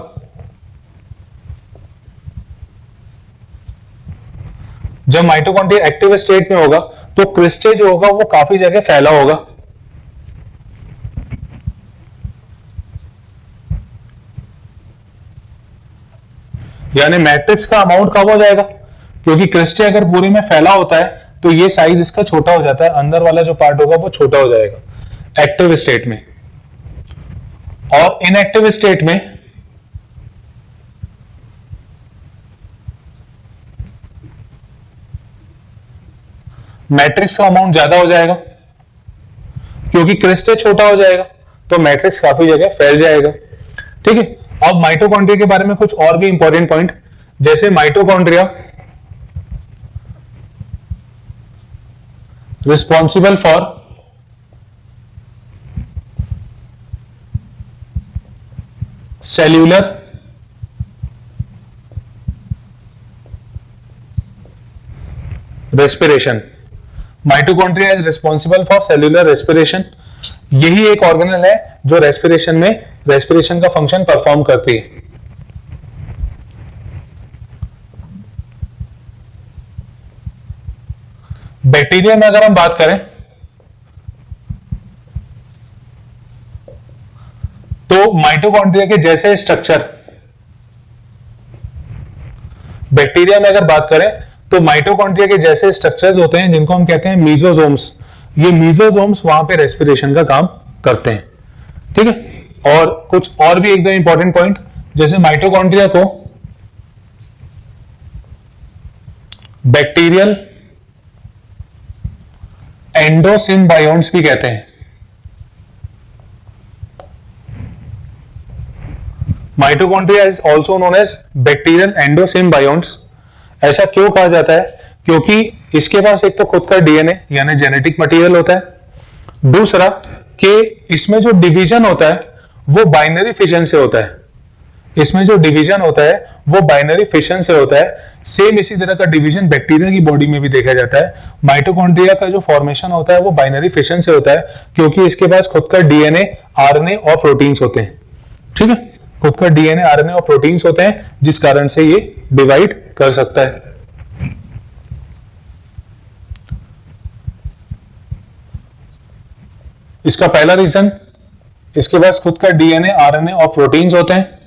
जब माइटोकॉन्ड्रिया एक्टिव स्टेट में होगा तो क्रिस्टे जो होगा वो काफी जगह फैला होगा। यानी मैट्रिक्स का अमाउंट कम हो जाएगा, क्योंकि क्रिस्टे अगर पूरे में फैला होता है तो ये साइज इसका छोटा हो जाता है, अंदर वाला जो पार्ट होगा वो छोटा हो जाएगा एक्टिव स्टेट में। और इनएक्टिव स्टेट में मैट्रिक्स का अमाउंट ज्यादा हो जाएगा, क्योंकि क्रिस्टे छोटा हो जाएगा तो मैट्रिक्स काफी जगह फैल जाएगा। ठीक है, अब माइटोकॉन्ड्रिया के बारे में कुछ और भी इंपॉर्टेंट पॉइंट, जैसे mitochondria responsible for cellular respiration. Mitochondria is responsible for cellular respiration. यही एक ऑर्गेनल है जो रेस्पिरेशन का फंक्शन परफॉर्म करती है। बैक्टीरिया में अगर हम बात करें तो माइटोकॉन्ड्रिया के जैसे स्ट्रक्चर, बैक्टीरिया में अगर बात करें तो माइटोकॉन्ड्रिया के जैसे स्ट्रक्चर्स होते हैं जिनको हम कहते हैं मीजोजोम्स। ये मीजोजोम्स वहां पे रेस्पिरेशन का काम करते हैं। ठीक है, और कुछ और भी एकदम इंपॉर्टेंट पॉइंट, जैसे माइटोकॉन्ड्रिया को बैक्टीरियल एंडोसिम्बायोन्ट्स भी कहते हैं। Mitochondria is also known as bacterial endosymbionts. ऐसा क्यों कहा जाता है, क्योंकि इसके पास एक तो खुद का डीएनए यानी जेनेटिक मटेरियल होता है, दूसरा कि इसमें जो डिवीजन होता है वो बाइनरी फिशन से होता है। इसमें जो डिवीजन होता है वो बाइनरी फिशन से होता है। सेम इसी तरह का डिवीजन बैक्टीरिया की बॉडी में भी देखा जाता है। माइटोकॉन्ड्रिया का जो फॉर्मेशन होता है वो बाइनरी फिशन से होता है, क्योंकि इसके पास खुद का डीएनए, आरएनए और प्रोटीन्स होते हैं। ठीक है, खुद का डीएनए, आरएनए और प्रोटीन्स होते हैं, जिस कारण से ये डिवाइड कर सकता है। इसका पहला रीजन, इसके पास खुद का डीएनए, आरएनए और प्रोटीन्स होते हैं,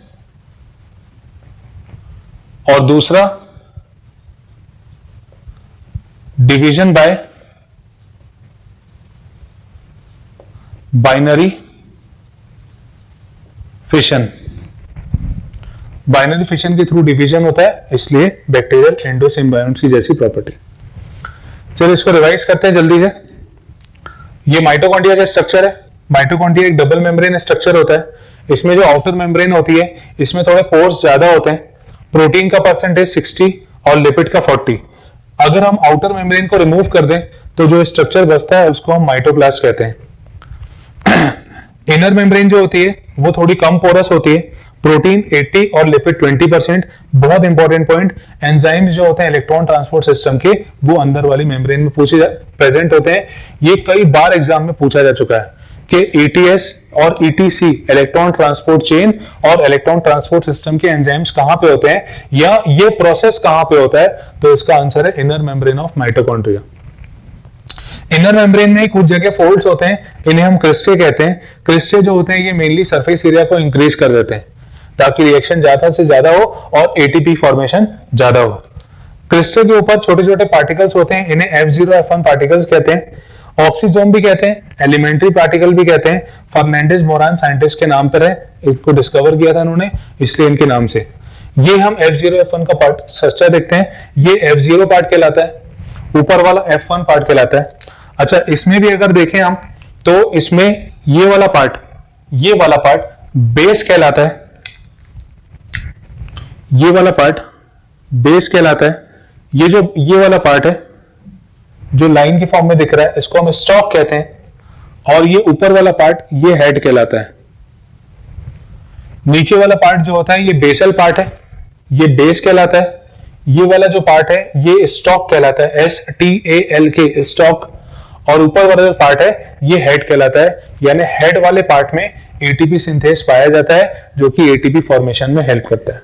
और दूसरा division bye binary fission. Binary fission के थ्रू डिवीजन होता है, इसलिए बैक्टीरियल एंडोसिम्बायोन्ट्स की जैसी प्रॉपर्टी। चलो इसको रिवाइज करते हैं जल्दी से। ये माइटोकॉन्ड्रिया का स्ट्रक्चर है। माइटोकॉन्ड्रिया एक डबल मेम्ब्रेन स्ट्रक्चर होता है। इसमें जो आउटर मेम्ब्रेन होती है, इसमें थोड़े पोर्स ज्यादा होते हैं। प्रोटीन का परसेंटेज 60 और लिपिड का 40। अगर हम आउटर मेम्ब्रेन को रिमूव कर दें तो जो स्ट्रक्चर बचता है उसको हम माइटोप्लास्ट कहते हैं। इनर मेम्ब्रेन जो होती है वो थोड़ी कम पोरस होती है। प्रोटीन 80 और लिपिड 20%। बहुत इंपॉर्टेंट पॉइंट, एंजाइम्स जो होते हैं इलेक्ट्रॉन ट्रांसपोर्ट सिस्टम के, वो अंदर वाली मेम्ब्रेन में प्रेजेंट होते हैं। ये कई बार एग्जाम में पूछा जा चुका है कि ईटीएस और ईटीसी इलेक्ट्रॉन ट्रांसपोर्ट चेन और इलेक्ट्रॉन ट्रांसपोर्ट सिस्टम के एंजाइम्स कहां पे होते हैं या ये प्रोसेस कहां पे होता है, तो इसका आंसर है inner membrane of mitochondria. Inner membrane में कुछ जगह फोल्ड्स होते हैं, इन्हें हम क्रिस्टे कहते हैं। क्रिस्टे जो होते हैं ये मेनली सरफेस एरिया को इंक्रीज कर देते हैं ताकि रिएक्शन ज्यादा से ज्यादा हो और एटीपी फॉर्मेशन ज्यादा हो। क्रिस्टे के ऊपर छोटे छोटे पार्टिकल्स होते हैं, इन्हें F0 F1 पार्टिकल्स कहते हैं। ऑक्सीजोम भी कहते हैं, एलिमेंट्री पार्टिकल भी कहते हैं। फर्नांडिस मोरान साइंटिस्ट के नाम पर है, इसको डिस्कवर किया था उन्होंने, इसलिए इनके नाम से। ये हम F0 F1 का पार्ट स्ट्रक्चर देखते हैं, ये F0 पार्ट कहलाता है, ऊपर वाला F1 पार्ट कहलाता है। अच्छा, इसमें भी अगर देखें हम तो इसमें ये वाला पार्ट बेस कहलाता है। ये वाला पार्ट बेस कहलाता है। ये वाला पार्ट है जो लाइन के फॉर्म में दिख रहा है, इसको हम स्टॉक कहते हैं। और ये ऊपर वाला पार्ट ये हेड कहलाता है। नीचे वाला पार्ट जो होता है ये बेसल पार्ट है, ये बेस कहलाता है। ये वाला जो पार्ट है ये स्टॉक कहलाता है, STALK स्टॉक। और ऊपर वाला जो पार्ट है ये हेड कहलाता है, यानी हेड वाले पार्ट में एटीपी सिंथेस पाया जाता है जो कि एटीपी फॉर्मेशन में हेल्प करता है।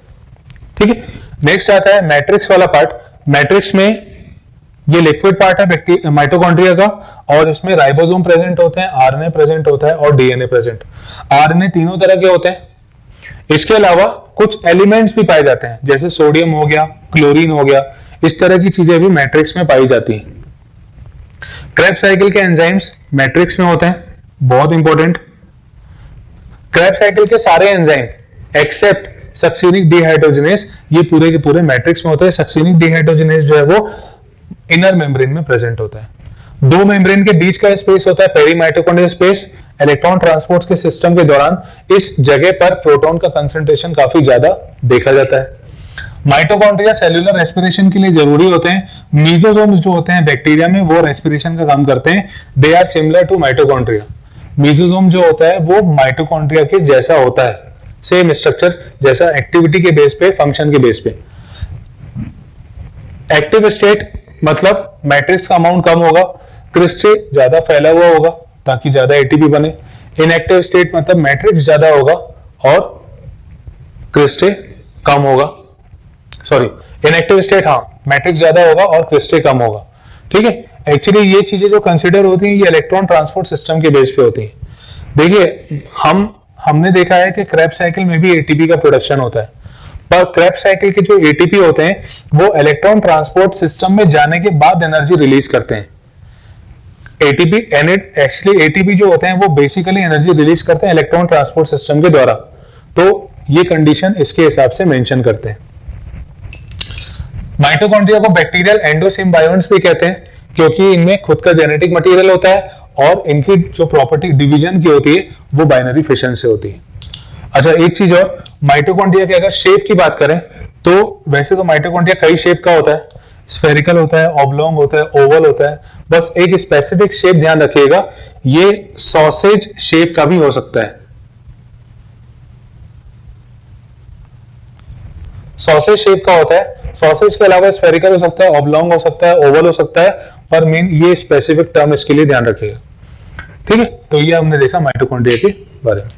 ठीक है, नेक्स्ट आता है मैट्रिक्स वाला पार्ट। मैट्रिक्स में ये लिक्विड पार्ट है माइटोकॉन्ड्रिया का, और इसमें राइबोसोम प्रेजेंट होते हैं, आरएनए प्रेजेंट होता है और डीएनए प्रेजेंट। आरएनए तीनों तरह के होते हैं। इसके अलावा कुछ एलिमेंट्स भी पाए जाते हैं, जैसे सोडियम हो गया, क्लोरीन हो गया, इस तरह की चीजें भी मैट्रिक्स में पाई जाती हैं। क्रेब्स साइकिल के एंजाइम्स मैट्रिक्स में होते हैं, बहुत इंपॉर्टेंट। क्रेब्स साइकिल के सारे एंजाइम एक्सेप्ट सक्सिनिक डिहाइड्रोजिनेज ये पूरे के पूरे मैट्रिक्स में होते हैं। सक्सिनिक डिहाइड्रोजिनेज जो है वो इनर मेम्ब्रेन में प्रेजेंट होता है। दो मेम्ब्रेन के बीच का स्पेस होता है पेरीमाइटोकॉन्ड्रियल स्पेस। इलेक्ट्रॉन ट्रांसपोर्ट के सिस्टम के दौरान इस जगह पर प्रोटॉन का कंसंट्रेशन काफी ज्यादा देखा जाता है। माइटोकॉन्ड्रिया सेल्यूलर रेस्पिरेशन के लिए जरूरी होते हैं। मीजोसोम्स जो होते हैं बैक्टीरिया में वो रेस्पिरेशन का काम करते हैं। They are similar to mitochondria. Mesosome जो होता है वो माइटोकॉन्ड्रिया के जैसा होता है, सेम स्ट्रक्चर जैसा, एक्टिविटी के बेस पे, फंक्शन के बेस पे। एक्टिव स्टेट मतलब मैट्रिक्स का अमाउंट कम होगा, क्रिस्टे ज्यादा फैला हुआ होगा ताकि ज्यादा एटीपी बने। इनएक्टिव स्टेट मतलब मैट्रिक्स ज्यादा होगा और क्रिस्टे कम होगा। सॉरी, इनएक्टिव स्टेट हाँ, मैट्रिक्स ज्यादा होगा और क्रिस्टे कम होगा। ठीक है, एक्चुअली ये चीजें जो कंसीडर होती हैं ये इलेक्ट्रॉन ट्रांसपोर्ट सिस्टम के बेस पे होती हैं। देखिए, हमने देखा है कि क्रेब्स साइकिल में भी एटीपी का प्रोडक्शन होता है, पर क्रेब्स साइकिल के जो एटीपी होते हैं वो इलेक्ट्रॉन ट्रांसपोर्ट सिस्टम में जाने के बाद एनर्जी रिलीज करते हैं। एटीपी जो होते हैं वो बेसिकली एनर्जी रिलीज करते हैं इलेक्ट्रॉन ट्रांसपोर्ट सिस्टम के द्वारा। तो ये कंडीशन इसके हिसाब से मेंशन करते हैं। माइटोकॉन्ड्रिया को बैक्टीरियल एंडोसिम्बायोन्ट्स भी कहते हैं क्योंकि इनमें खुद का जेनेटिक मटेरियल होता है और इनकी जो प्रॉपर्टी डिवीजन की होती है वो बाइनरी फिशन से होती है। अच्छा, एक चीज और, माइटोकॉन्ड्रिया की अगर शेप की बात करें तो वैसे तो माइटोकॉन्ड्रिया कई शेप का होता है, स्फेरिकल होता है, ऑब्लोंग होता है, ओवल होता है। बस एक स्पेसिफिक शेप ध्यान रखिएगा, ये सॉसेज शेप का भी हो सकता है। सॉसेज शेप का होता है। सॉसेज के अलावा स्फेरिकल हो सकता है, ऑब्लोंग हो सकता है, ओवल हो सकता है, पर मेन ये स्पेसिफिक टर्म इसके लिए ध्यान रखिएगा। ठीक है, तो ये हमने देखा माइटोकॉन्ड्रिया के बारे में।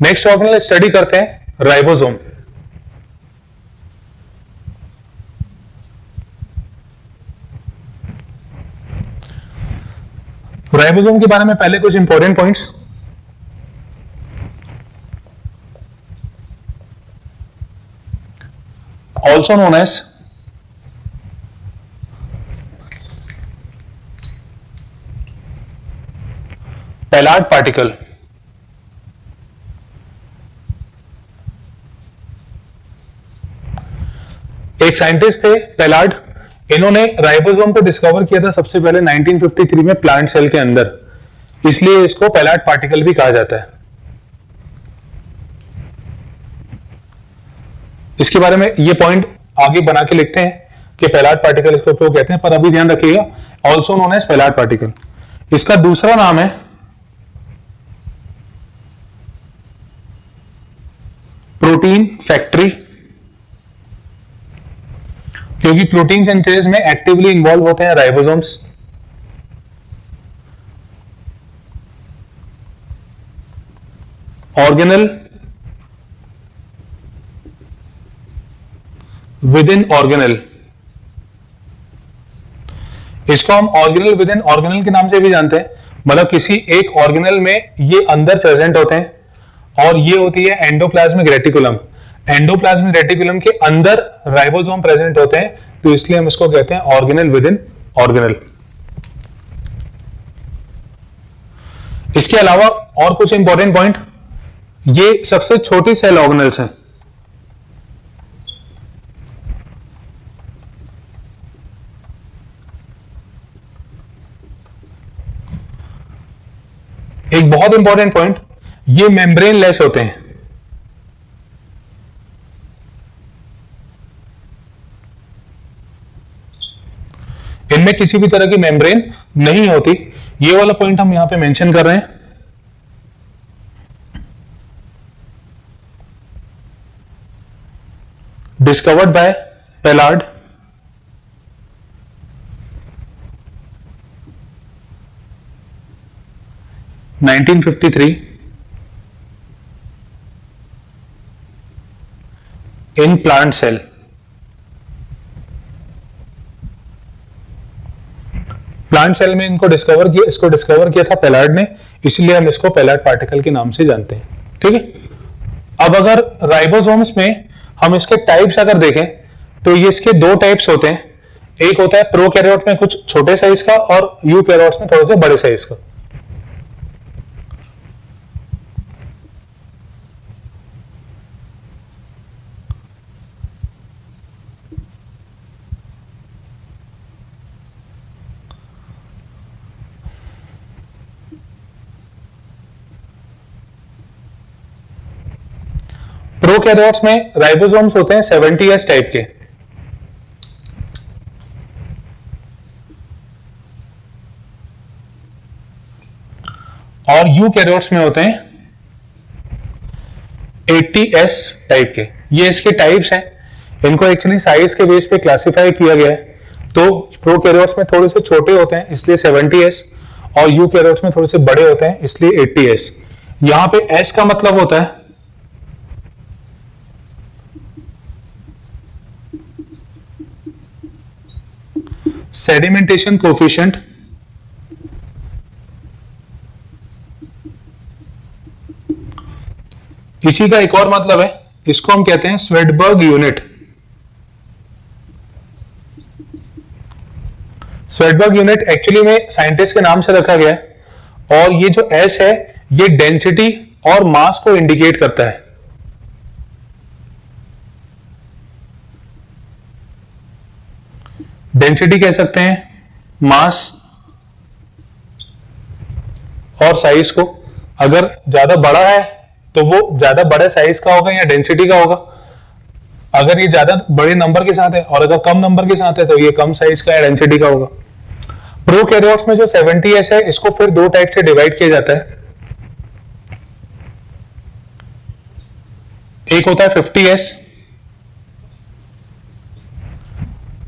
नेक्स्ट ऑर्गेनेल स्टडी करते हैं राइबोसोम। राइबोसोम के बारे में पहले कुछ important points. Also known as Palade particle. एक साइंटिस्ट थे पैलार्ड, इन्होंने राइबोसोम को डिस्कवर किया था सबसे पहले 1953 में प्लांट सेल के अंदर, इसलिए इसको पैलाट पार्टिकल भी कहा जाता है। इसके बारे में ये पॉइंट आगे बना के लिखते हैं कि पैलाट पार्टिकल इसको क्यों कहते हैं, पर अभी ध्यान रखिएगा ऑल्सो नोन एज पैलाट पार्टिकल। इसका दूसरा नाम है प्रोटीन फैक्ट्री, क्योंकि प्रोटीन सिंथेसिस में एक्टिवली इन्वॉल्व होते हैं ribosomes. Organelle with in organelle, इसको हम ऑर्गेनल विद इन ऑर्गेनल के नाम से भी जानते हैं, मतलब किसी एक ऑर्गेनल में ये अंदर प्रेजेंट होते हैं, और ये होती है एंडोप्लाज्मिक रेटिकुलम। एंडोप्लाज्मिक रेटिकुलम के अंदर राइबोसोम प्रेजेंट होते हैं, तो इसलिए हम इसको कहते हैं ऑर्गेनल विद इन ऑर्गेनल। इसके अलावा और कुछ इंपॉर्टेंट पॉइंट, ये सबसे छोटी सेल ऑर्गेनल्स हैं। एक बहुत इंपॉर्टेंट पॉइंट, ये मेम्ब्रेन लेस होते हैं। इनमें किसी भी तरह की मेम्ब्रेन नहीं होती, ये वाला पॉइंट हम यहां पे मेंशन कर रहे हैं। Discovered by Pellard, in plant cell. Plant cell में इनको डिस्कवर किया, इसको डिस्कवर किया था पेलार्ड ने, इसलिए हम इसको पेलार्ड पार्टिकल के नाम से जानते हैं। ठीक है, अब अगर राइबोसोम्स में हम इसके टाइप्स अगर देखें तो ये इसके दो टाइप्स होते हैं। एक होता है प्रोकैरियोट में कुछ छोटे साइज का, और यूकैरियोट्स में थोड़े से बड़े साइज का। प्रोकैरियोट्स में राइबोसोम्स होते हैं 70S टाइप के, और यूकैरियोट्स में होते हैं 80S टाइप के। ये इसके टाइप्स हैं, इनको एक्चुअली साइज के बेस पे क्लासिफाई किया गया है। तो प्रोकैरियोट्स में थोड़े से छोटे होते हैं इसलिए 70S, और यूकैरियोट्स में थोड़े से बड़े होते हैं इसलिए 80S। यहां पे S का मतलब होता है सेडिमेंटेशन कोफिशिएंट, इसी का एक और मतलब है, इसको हम कहते हैं Svedberg unit. Svedberg unit actually में साइंटिस्ट के नाम से रखा गया है, और ये जो एस है ये डेंसिटी और मास को इंडिकेट करता है। डेंसिटी कह सकते हैं, मास और साइज को। अगर ज्यादा बड़ा है तो वो ज्यादा बड़े साइज का होगा या डेंसिटी का होगा, अगर ये ज्यादा बड़े नंबर के साथ है, और अगर कम नंबर के साथ है तो ये कम साइज का या डेंसिटी का होगा। प्रोकैरियोट्स में जो 70S है इसको फिर दो टाइप से डिवाइड किया जाता है। एक होता है 50S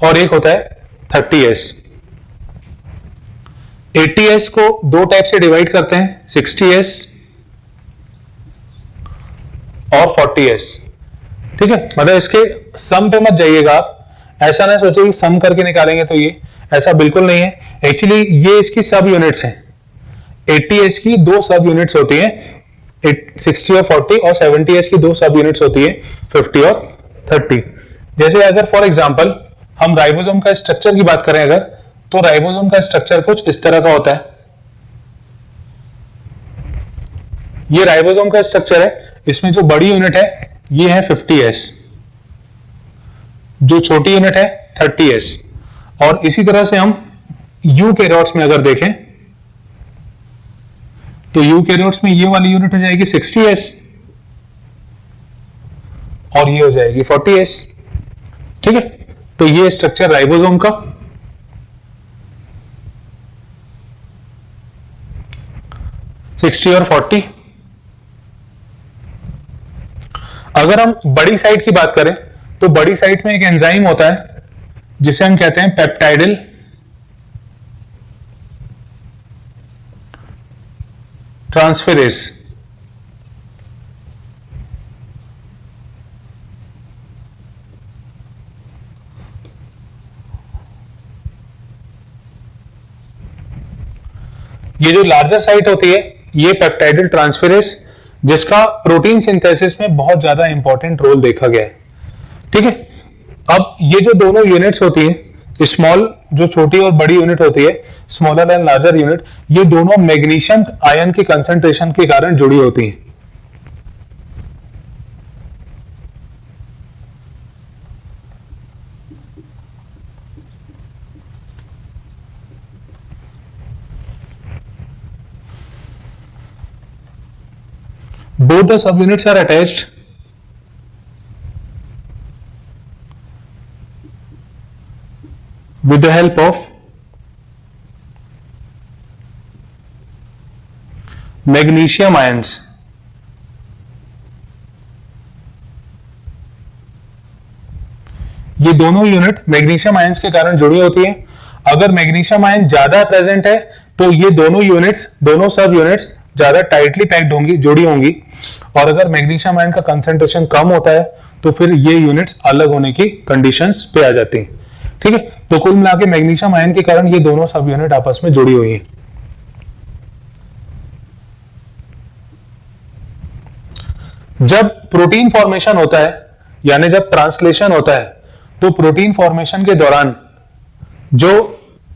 और एक होता है 30S। 80S को दो टाइप से डिवाइड करते हैं, 60S और 40S। ठीक है, मतलब इसके सम पे मत जाइएगा आप, ऐसा ना सोचिए कि सम करके निकालेंगे तो ये, ऐसा बिल्कुल नहीं है। एक्चुअली ये इसकी सब यूनिट्स हैं। 80S की दो सब यूनिट्स होती हैं, 60 और 40, और 70S की दो सब यूनिट्स होती है 50 और 30। जैसे अगर फॉर एग्जांपल हम राइबोसोम का स्ट्रक्चर की बात करें अगर, तो राइबोसोम का स्ट्रक्चर कुछ इस तरह का होता है। ये राइबोसोम का स्ट्रक्चर है, इसमें जो बड़ी यूनिट है ये है 50S, जो छोटी यूनिट है 30S। और इसी तरह से हम यूकैरियोट्स में अगर देखें तो यूकैरियोट्स में ये वाली यूनिट हो जाएगी 60s और ये हो जाएगी 40s। ठीक है, तो ये स्ट्रक्चर राइबोसोम का। सिक्सटी और 40। अगर हम बड़ी साइट की बात करें तो बड़ी साइट में एक एंजाइम होता है जिसे हम कहते हैं पेप्टाइडिल ट्रांसफेरेज। ये जो लार्जर साइट होती है ये पेप्टाइडिल ट्रांसफेरेज, जिसका प्रोटीन सिंथेसिस में बहुत ज्यादा इंपॉर्टेंट रोल देखा गया है। ठीक है, अब ये जो दोनों यूनिट्स होती है, स्मॉल जो छोटी और बड़ी यूनिट होती है, स्मॉलर एंड लार्जर यूनिट, ये दोनों मैग्नीशियम आयन के कंसंट्रेशन के कारण जुड़ी होती हैं। Both the subunits are attached with the help of magnesium ions. ये दोनों यूनिट मैग्नीशियम आयंस के कारण जुड़ी होती है। अगर मैग्नीशियम आयन ज्यादा प्रेजेंट है तो ये दोनों यूनिट्स, दोनों सब यूनिट्स ज्यादा टाइटली पैक्ड होंगी, जुड़ी होंगी। और अगर मैग्नीशियम आयन का कंसंट्रेशन कम होता है तो फिर ये यूनिट्स अलग होने की कंडीशंस पे आ जाती हैं। ठीक है, तो कुल मिला के मैग्नीशियम आयन के कारण ये दोनों सब यूनिट आपस में जुड़ी हुई हैं। जब प्रोटीन फॉर्मेशन होता है यानी जब ट्रांसलेशन होता है तो प्रोटीन फॉर्मेशन के दौरान जो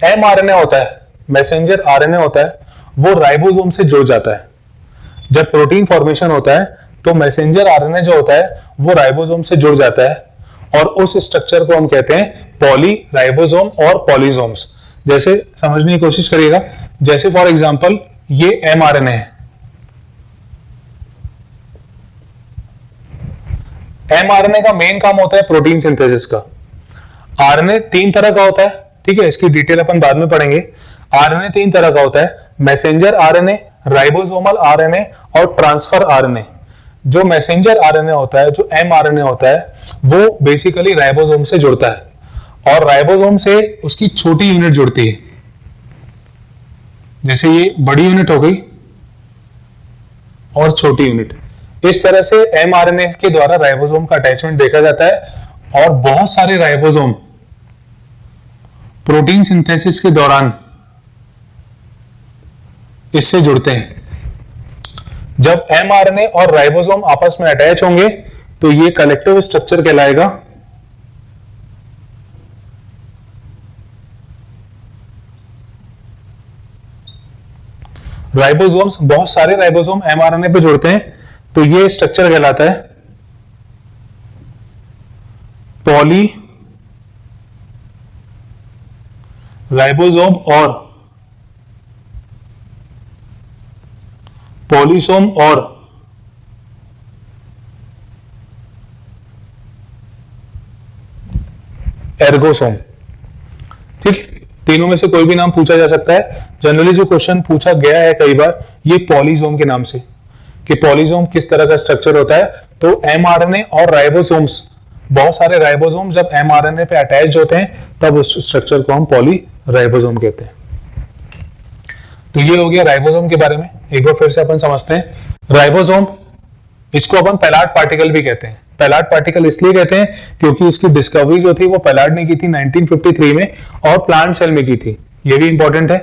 एमआरएनए होता है, मैसेंजर आरएनए होता है, वो राइबोसोम से जुड़ जाता है। जब प्रोटीन फॉर्मेशन होता है तो मैसेंजर आरएनए जो होता है वो राइबोसोम से जुड़ जाता है और उस स्ट्रक्चर को हम कहते हैं पॉली राइबोसोम और पॉलीसोम्स। जैसे समझने की कोशिश करिएगा, जैसे फॉर एग्जांपल ये एमआरएनए है। एमआरएनए का मेन काम होता है प्रोटीन सिंथेसिस का। आरएनए तीन तरह का होता है, ठीक है, इसकी डिटेल अपन बाद में पढ़ेंगे। आरएनए तीन तरह का होता है, मैसेंजर आरएनए, राइबोसोमल आरएनए और ट्रांसफर आरएनए। जो मैसेंजर आरएनए होता है, जो एमआरएनए होता है, वो बेसिकली राइबोसोम से जुड़ता है और राइबोसोम से उसकी छोटी यूनिट जुड़ती है। जैसे ये बड़ी यूनिट हो गई और छोटी यूनिट। इस तरह से एमआरएनए के द्वारा राइबोसोम का अटैचमेंट देखा जाता है और बहुत सारे राइबोसोम प्रोटीन सिंथेसिस के दौरान इससे जुड़ते हैं। जब एमआरएनए और राइबोसोम आपस में अटैच होंगे तो ये कलेक्टिव स्ट्रक्चर कहलाएगा। राइबोसोम्स, बहुत सारे राइबोसोम एमआरएनए पे जुड़ते हैं तो ये स्ट्रक्चर कहलाता है पॉली राइबोसोम और पॉलीसोम और एर्गोसोम। ठीक, तीनों में से कोई भी नाम पूछा जा सकता है। जनरली जो क्वेश्चन पूछा गया है कई बार ये पॉलीसोम के नाम से, कि पॉलीसोम किस तरह का स्ट्रक्चर होता है। तो एमआरएनए और राइबोसोम्स, बहुत सारे राइबोसोम जब एमआरएनए पे अटैच होते हैं तब उस स्ट्रक्चर को हम पॉली राइबोसोम कहते हैं। तो ये हो गया राइबोसोम के बारे में। एक बार फिर से अपन समझते हैं। राइबोसोम, इसको अपन पैलार्ड पार्टिकल भी कहते हैं। पैलार्ड पार्टिकल इसलिए कहते हैं क्योंकि इसकी डिस्कवरी जो थी वो पैलार्ड ने की थी 1953 में और प्लांट सेल में की थी। ये भी इंपॉर्टेंट है।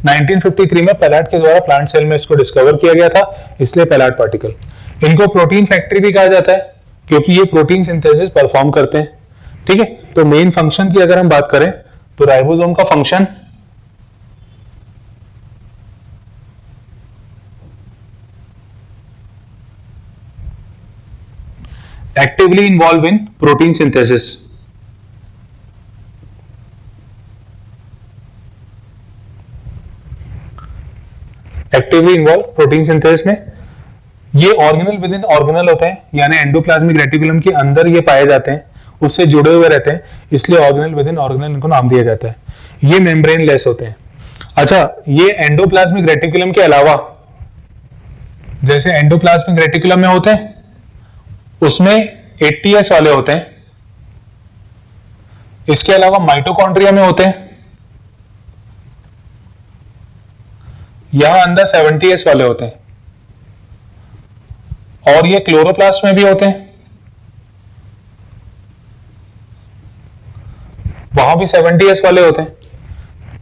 1953 में पैलार्ड के द्वारा प्लांट सेल में इसको डिस्कवर किया गया था, इसलिए पैलार्ड पार्टिकल। इनको प्रोटीन फैक्ट्री भी कहा जाता है क्योंकि ये प्रोटीन सिंथेसिस परफॉर्म करते हैं। ठीक है, तो मेन फंक्शन की अगर हम बात करें तो राइबोसोम का function actively involve in protein synthesis. Actively involve protein synthesis में। ये ऑर्गेनल विद इन ऑर्गेनल होते हैं, यानी एंडोप्लाज्मिक रेटिकुलम के अंदर ये पाए जाते हैं, उससे जुड़े हुए रहते हैं, इसलिए ऑर्गेनल विद इन ऑर्गेनल इनको नाम दिया जाता है। ये मेम्ब्रेन लेस होते हैं। अच्छा, ये एंडोप्लाज्मिक रेटिकुलम के अलावा जैसे एंडोप्लाज्मिक रेटिकुलम में होते हैं उसमें एटीएस वाले होते हैं, इसके अलावा माइटोकॉन्ड्रिया में होते हैं, यहां अंदर 70S वाले होते हैं, और ये क्लोरोप्लास्ट में भी होते हैं, वहां भी 70S वाले होते हैं।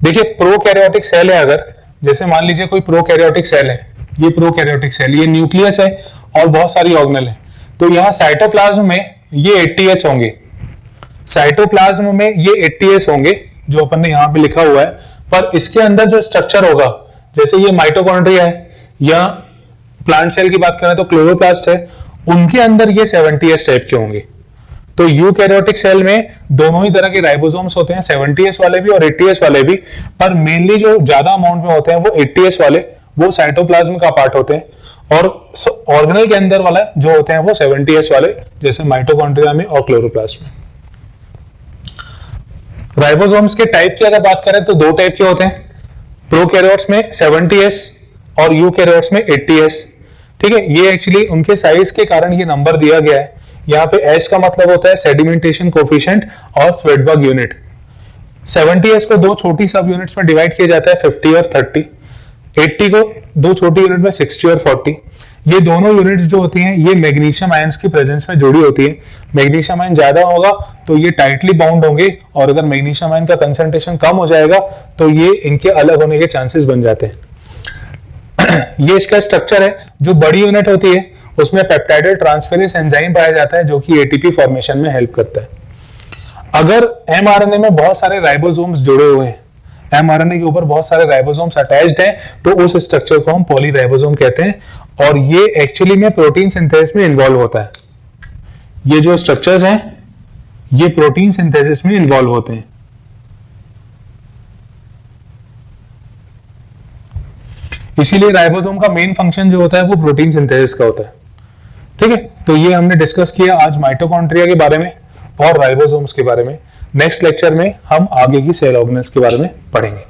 देखिए प्रोकैरियोटिक सेल है, अगर जैसे मान लीजिए कोई प्रोकैरियोटिक सेल है, ये प्रोकैरियोटिक सेल, ये न्यूक्लियस है और बहुत सारी ऑर्गेनल है, तो यहां साइटोप्लाज्म में ये 80S होंगे, साइटोप्लाज्म में ये 80S होंगे जो अपन ने यहां पे लिखा हुआ है, पर इसके अंदर जो स्ट्रक्चर होगा, जैसे ये माइटोकॉन्ड्रिया है या प्लांट सेल की बात करें तो क्लोरोप्लास्ट है, उनके अंदर ये 70S टाइप के होंगे। तो यूकैरियोटिक सेल में दोनों ही तरह के राइबोसोम्स होते हैं, 70S वाले भी और 80S वाले भी, पर मेनली जो ज्यादा अमाउंट में होते हैं वो 80S वाले, वो साइटोप्लाज्म का पार्ट होते हैं, और ऑर्गेनल के अंदर वाला जो होते हैं वो 70S वाले, जैसे माइटोकॉन्ड्रिया में और क्लोरोप्लास्ट में। राइबोसोम्स के टाइप की अगर बात करें तो दो टाइप के होते हैं, प्रोकैरियोट्स में 70S और यूकैरियोट्स में 80S। ठीक है, ये एक्चुअली उनके साइज के कारण ये नंबर दिया गया है। यहाँ पे S का मतलब होता है सेडिमेंटेशन कोफिशिएंट और स्वेडबर्ग यूनिट। 70S को दो छोटी सब यूनिट्स में डिवाइड किया जाता है, 50 और 30। 80 को दो छोटी यूनिट में 60 और 40। ये दोनों यूनिट्स जो होती हैं ये मैग्नीशियम आयंस की प्रेजेंस में जुड़ी होती है। मैग्नीशियम आयन ज्यादा होगा तो ये टाइटली बाउंड होंगे, और अगर मैग्नीशियम आयन का कंसंट्रेशन कम हो जाएगा तो ये इनके अलग होने के चांसेस बन जाते हैं। ये इसका स्ट्रक्चर है। जो बड़ी यूनिट होती है उसमें पेप्टाइड ट्रांसफेरेज एंजाइम पाया जाता है जो कि एटीपी फॉर्मेशन में हेल्प करता है। अगर एमआरएनए में बहुत सारे राइबोसोम्स जुड़े हुए हैं, एमआरएनए के ऊपर बहुत सारे राइबोसोम्स अटैच्ड हैं, तो उस स्ट्रक्चर को हम पॉलीराइबोसोम कहते हैं, और ये एक्चुअली में प्रोटीन सिंथेसिस में इन्वॉल्व होता है। ये जो स्ट्रक्चर्स हैं ये प्रोटीन सिंथेसिस में इन्वॉल्व होते हैं। इसीलिए राइबोसोम का मेन फंक्शन जो होता है वो प्रोटीन सिंथेसिस का होता है। ठीक है, तो ये हमने डिस्कस किया आज माइटोकॉन्ड्रिया के बारे में और राइबोसोम्स के बारे में। नेक्स्ट लेक्चर में हम आगे की सेल ऑर्गेनेल्स के बारे में पढ़ेंगे।